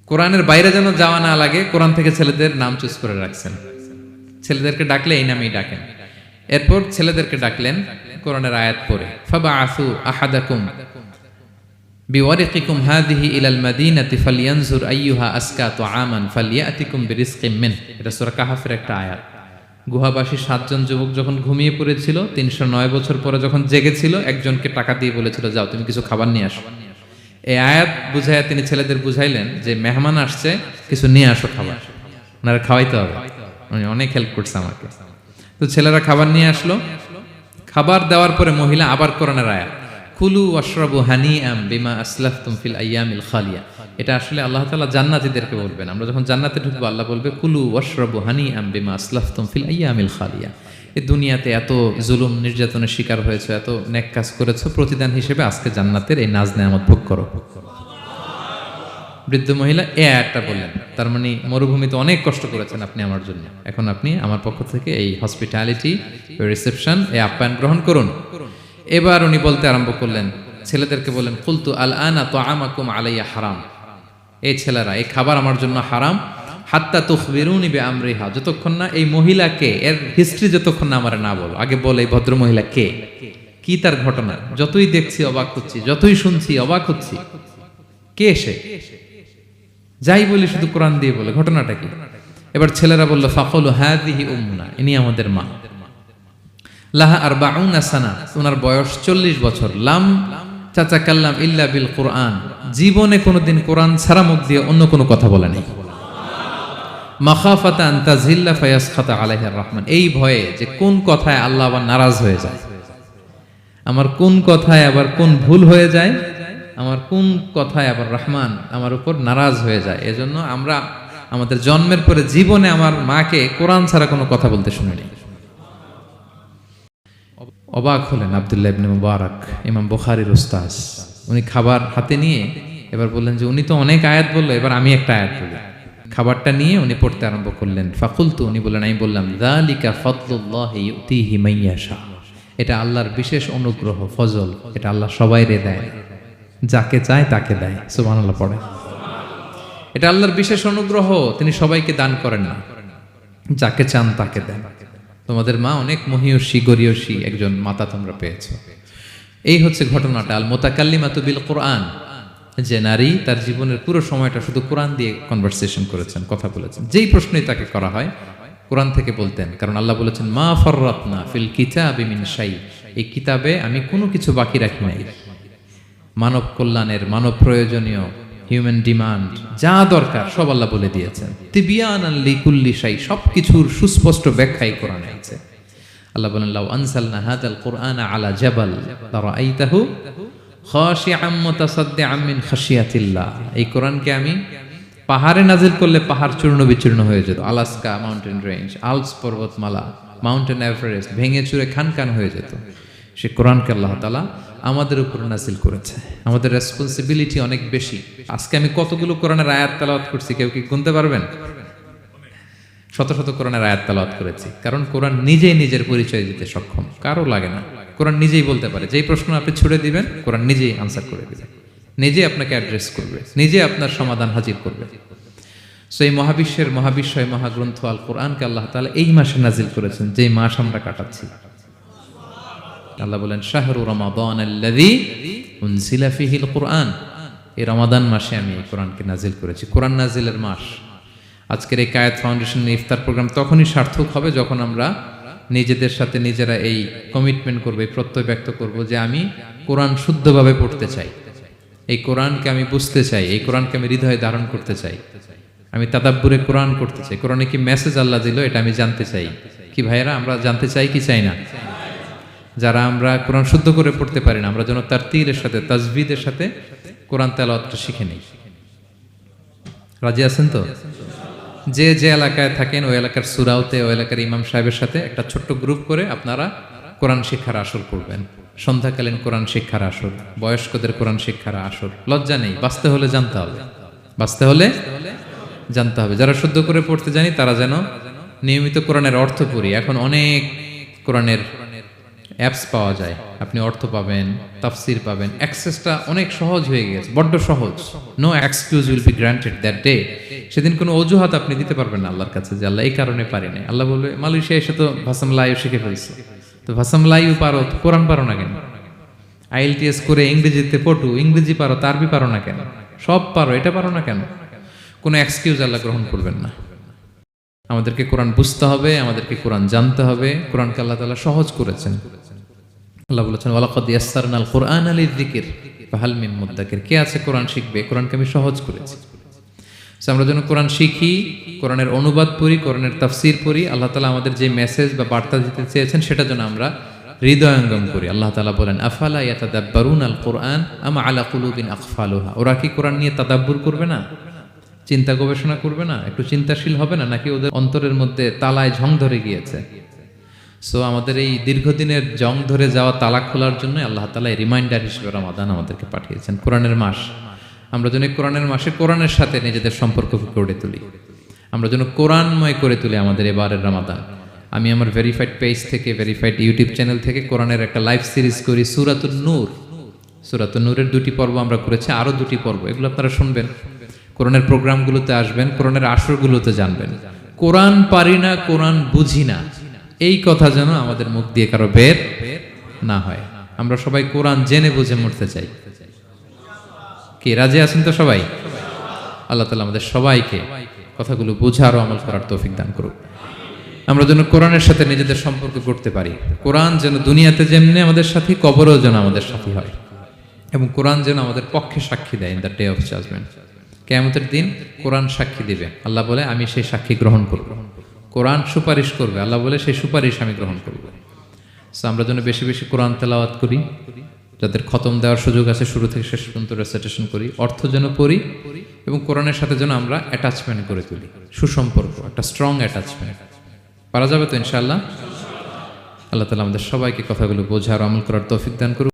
কোরআনের বাইরে যেন যাওয়া না লাগে, কোরআন থেকে ছেলেদের নাম চুজ করে রাখছেন। ছেলেদেরকে ডাকলে এই নামেই ডাকেন। এরপর ছেলেদেরকে ডাকলেন কোরআনের আয়াত পড়ে ফাবাআসু আহাদাকুম বিওয়ারিকিকুম হাযিহি ইলাল মাদিনাতি ফালইয়ানজুর আইয়ুহা আসকা তুআমান ফালইয়াতিকুম বিরিজকিম মিন। এটা সূরা কাহাফের একটা আয়াত। গুহাবাসী 7 জন যুবক যখন ঘুমিয়ে পড়েছিল, 309 বছর পরে যখন জেগেছিল, একজনকে টাকা দিয়ে বলেছিল যাও তুমি কিছু খাবার নিয়ে আসো। এই আয়াত বুঝাইয়া তিনি ছেলেদের বুঝাইলেন যে মেহমান আসছে, কিছু নিয়ে আসো খাবার, ওনারা খাওয়াইতে হবে। উনি অনেক হেল্প করছে আমাকে। তো ছেলেরা খাবার নিয়ে আসলো। খাবার দেওয়ার পরে মহিলা আবার কোরআনের আয়াত কুলু ওয়াশরাবু হানিআম বিমা আসলাফতুম ফিল আইয়ামিল খালিয়া। এটা আসলে আল্লাহ তাআলা জান্নাতীদেরকে বলবেন। আমরা যখন জান্নাতে ঢুকবো আল্লাহ বলবে কুলু ওয়াশরাবু হানিআম বিমা আসলাফতুম ফিল আইয়ামিল খালিয়া। এই দুনিয়াতে এত জুলুম নির্যাতনের শিকার হয়েছে, এত নেক কাজ করেছো, প্রতিদান হিসেবে আজকে জান্নাতের এই নাজ নেয়ামত ভোগ করো। বৃদ্ধ মহিলা এই আয়াতটা বললেন, তার মানে মরুভূমিতে অনেক কষ্ট করেছেন আপনি আমার জন্য, এখন আপনি আমার পক্ষ থেকে এই হসপিটালিটি, রিসেপশন, এই আপ্যায়ন গ্রহণ করুন। এবার উনি বলতে আরম্ভ করলেন, ছেলেদেরকে বললেন কুলতু আল আনা তুআমাকুম আলাইয়া হারাম। এই ছেলেরা, এই খাবার আমার জন্য হারাম। হাত্তা তুখবিরুনি বিআমরিহা, যতক্ষণ না এই মহিলাকে, এর হিস্ট্রি যতক্ষণ না আমার না বলো। আগে বলে এই ভদ্র মহিলা কে, কি তার ঘটনা। যতই দেখছি অবাক হচ্ছি, যতই শুনছি অবাক হচ্ছি। কে সে? যাই বলি শুধু কোরআন দিয়ে বলে, ঘটনাটা কি? এবার ছেলেরা বলল ফাকুলু হাযিহি উম্মুনা, ইনি আমাদের মা। লাহা আরবাউনা সানা, ওনার বয়স 40 বছর। লাম তাতাকাল্লাম ইল্লা বিল কুরআন, জীবনে কোনোদিন কোরআন ছাড়া মুখ দিয়ে অন্য কোনো কথা বলে নাই। মাখাফাতা আন তাযিল্লা ফায়াসখাতা আলাইহির রহমান, এই ভয়ে যে কোন কথায় আল্লাহ আবার নারাজ হয়ে যায়, আমার কোন কথায় আবার কোন ভুল হয়ে যায়, আমার কোন কথায় আবার রহমান আমার উপর নারাজ হয়ে যায়। এজন্য আমরা আমাদের জন্মের পরে জীবনে আমার মাকে কোরআন ছাড়া কোনো কথা বলতে শুনিনি। অবাক হলেন আব্দুল্লাহ ইবনে মুবারক, ইমাম বুখারীর উস্তাদ। উনি খাবার হাতে নিয়ে এবার বললেন যে উনি তো অনেক আয়াত বললো, এবার আমি একটা আয়াত বলি। খাবারটা নিয়ে উনি পড়তে আরম্ভ করলেন। ফাকুলতু, উনি বললেন, আমি বললাম যালিকা ফাদলুল্লাহি ইউতিহি মান ইয়াশা, এটা আল্লাহর বিশেষ অনুগ্রহ, ফজল। এটা আল্লাহ সবাইরে দেয়, যাকে চায় তাকে দেয়। সুবহানাল্লাহ পড়ে। এটা আল্লাহর বিশেষ অনুগ্রহ, তিনি সবাইকে দান করেন না, যাকে চান তাকে দেন। তোমাদের মা অনেক মহিয়সী গরিয়সী একজন মাতা তোমরা পেয়েছো। এই হচ্ছে ঘটনাটা। আল মুতাকাল্লিমাতু বিল কোরআন, যে নারী তার জীবনের পুরো সময়টা শুধু কোরআন দিয়ে কনভারসেশন করেছেন, কথা বলেছেন। যেই প্রশ্নই তাকে করা হয় কোরআন থেকে বলতেন, কারণ আল্লাহ বলেছেন মা ফাররাতনা ফিল কিতাবি মিন শাই, এই কিতাবে আমি কোনো কিছু বাকি রাখি নাই। মানব কল্যাণের, মানব প্রয়োজনীয়, হিউম্যান ডিমান্ড যা দরকার সব আল্লাহ বলে দিয়েছেন। তিবিয়ানান লিকুল্লি শাই, সবকিছুর সুস্পষ্ট ব্যাখ্যাই কোরআনে আছে। আল্লাহ বলেন লাউ আনসালনা হাদাল কুরআনা আলা জাবাল লারাআইতাহু খাশিআম মুতাসাদ্দিআম মিন খাশিয়াতিল্লাহ, এই কোরআনকে আমি পাহাড়ে নাজিল করলে পাহাড় চূর্ণ বিচূর্ণ হয়ে যেত। আলাস্কা মাউন্টেন রেঞ্জ, আল্পস পর্বতমালা, মাউন্টেন এভারেস্ট ভেঙে চুরে খান খান হয়ে যেত। সে কোরআনকে আল্লাহ তাআলা আমাদের উপর নাজিল করেছে। আমাদের রেসপন্সিবিলিটি অনেক বেশি। আজকে আমি কতগুলো কোরআনের আয়াত তেলাওয়াত করছি, কেউ কি গুনতে পারবেন? শত শত কোরআনের আয়াত তেলাওয়াত করেছি, কারণ কোরআন নিজেই নিজের পরিচয় দিতে সক্ষম, কারো লাগে না। কোরআন নিজেই বলতে পারে, যেই প্রশ্ন আপনি ছুড়ে দিবেন কোরআন নিজেই আনসার করে দিবে, নিজেই আপনাকে অ্যাড্রেস করবে, নিজে আপনার সমাধান হাজির করবে। সো এই মহাবিশ্বের মহাবিশ্বয় মহাগ্রন্থ আল কোরআনকে আল্লাহ তাআলা এই মাসে নাজিল করেছেন, যেই মাস আমরা কাটাচ্ছি। আল্লাহ বলেন শাহরু রমাদান আল্লাযী উনজিলা ফীহিল কুরআন, এই রমাদান মাসে আমি এই কোরআনকে নাজিল করেছি। কোরআন নাজিলের মাস। আজকের এই কায়েত ফাউন্ডেশনের ইফতার প্রোগ্রাম তখনই সার্থক হবে যখন আমরা নিজেদের সাথে নিজেরা এই কমিটমেন্ট করবো, এই প্রত্যয় ব্যক্ত করব যে আমি কোরআন শুদ্ধভাবে পড়তে চাই, এই কোরআনকে আমি বুঝতে চাই, এই কোরআনকে আমি হৃদয়ে ধারণ করতে চাই, আমি তাদাব্বুরে কোরআন করতে চাই, কোরআনে কি মেসেজ আল্লাহ দিল এটা আমি জানতে চাই। কি ভাইয়েরা, আমরা জানতে চাই কি চাই না? যারা আমরা কোরআন শুদ্ধ করে পড়তে পারি না, আমরা যেন তারতিলের সাথে তাজবিদের সাথে কোরআন তেলাওয়াতটা শিখে নিই। রাজি আছেন তো? যে যে এলাকায় থাকেন ওই এলাকার সুরাউতে, ওই এলাকার ইমাম সাহেবের সাথে একটা ছোট্ট গ্রুপ করে আপনারা কোরআন শিক্ষার আসর করবেন। সন্ধ্যাকালীন কোরআন শিক্ষার আসর, বয়স্কদের কোরআন শিক্ষার আসর। লজ্জা নেই, বাঁচতে হলে জানতে হবে, বাঁচতে হলে জানতে হবে। যারা শুদ্ধ করে পড়তে জানি তারা যেন নিয়মিত কোরআনের অর্থ পড়ি। এখন অনেক কোরআনের অ্যাপস পাওয়া যায়, আপনি অর্থ পাবেন, তাফসির পাবেন, অ্যাক্সেসটা অনেক সহজ হয়ে গেছে, বড্ড সহজ। No excuse will be granted that day. সেদিন কোনো অজুহাত আপনি দিতে পারবেন না আল্লাহর কাছে যে আল্লাহ এই কারণে পারি না। আল্লাহ বলবে মালয়েশিয়া এসে তো ভাসাম লাইও শিখে ফেলছে, তো ভাসাম লাইও পারো, কোরআন পারো না কেন? IELTS করে ইংরেজিতে পটু, ইংরেজি পারো, আরবি পারো না কেন? সব পারো, এটা পারো না কেন? কোনো এক্সকিউজ আল্লাহ গ্রহণ করবেন না। আমাদেরকে কোরআন বুঝতে হবে, আমাদেরকে কোরআন জানতে হবে। কোরআনকে আল্লাহ তাআলা সহজ করেছেন। আল্লাহ বলেছেন ওয়ালাকাদ ইয়াসসারনাল কুরআনা লিযিকর ফাহাল মিন মুদ্দাকির। কে আছে কোরআন শিখবে? কোরআনকে আমি সহজ করেছি। আমরা যেন কোরআন শিখি, কোরআনের অনুবাদ পড়ি, কোরআনের তাফসীর পড়ি। আল্লাহ তাআলা আমাদের যে মেসেজ বা বার্তা দিতে চেয়েছেন সেটা যেন আমরা হৃদয়ঙ্গম করি। আল্লাহ তাআলা বলেন আফালা ইয়াতাদাব্বারুনাল কুরআন আম আলা কুলুবিন আকফালুহা। ওরা কি কোরআন নিয়ে তাদাব্বুর করবে না, চিন্তা গবেষণা করবে না, একটু চিন্তাশীল হবে না? নাকি ওদের অন্তরের মধ্যে তালায় ঝং ধরে গিয়েছে? সো আমাদের এই দীর্ঘদিনের জং ধরে যাওয়া তালা খোলার জন্য আল্লাহ তাআলা এই রিমাইন্ডার হিসেবে রমাদান আমাদেরকে পাঠিয়েছেন, কোরআনের মাস। আমরা যেন কোরআনের মাসে কোরআনের সাথে নিজেদের সম্পর্ককে গড়ে তুলি, আমরা যেন কোরআনময় করে তুলি আমাদের এবারের রমাদান। আমি আমার ভেরিফাইড পেজ থেকে, ভেরিফাইড ইউটিউব চ্যানেল থেকে কোরআনের একটা লাইভ সিরিজ করি, সূরাতুন নূর। সূরাতুন নূরের 2টি পর্ব আমরা করেছি, আরও 2টি পর্ব, এগুলো আপনারা শুনবেন। কোরআনের প্রোগ্রামগুলোতে আসবেন, কোরআনের আসরগুলোতে জানবেন। কোরআন পারি না, কোরআন বুঝি না, এই কথা যেন আমাদের মুখ দিয়ে কারো বের না হয়। আমরা সবাই কোরআন জেনে বুঝে মরতে চাই। কি রাজি আছেন তো সবাই? আল্লাহ তাআলা আমাদের সবাইকে কথাগুলো বোঝার ও আমল করার তৌফিক দান করুক। আমরা যেন কোরআনের সাথে নিজেদের সম্পর্ক করতে পারি। কোরআন যেন দুনিয়াতে যেমনি আমাদের সাথী, কবরেও যেন আমাদের সাথী হয়, এবং কোরআন যেন আমাদের পক্ষে সাক্ষী দেয় in the day of judgement. কিয়ামতের দিন কোরআন সাক্ষী দিবে, আল্লাহ বলে আমি সেই সাক্ষী গ্রহণ করব। কোরআন সুপারিশ করবে, আল্লাহ বলে সেই সুপারিশ আমি গ্রহণ করব। সো আমরা যেন বেশি বেশি কোরআন তেলাওয়াত করি, যাদের খতম দেওয়ার সুযোগ আছে শুরু থেকে শেষ পর্যন্ত রেসাইটেশন করি, অর্থ যেন পড়ি, এবং কোরআনের সাথে যেন আমরা অ্যাটাচমেন্ট করে তুলি, সুসম্পর্ক, একটা স্ট্রং অ্যাটাচমেন্ট। পারা যাবে তো ইনশাআল্লাহ? আল্লাহ তাআলা আমাদের সবাইকে কথাগুলো বোঝার আমল করার তৌফিক দান করুন।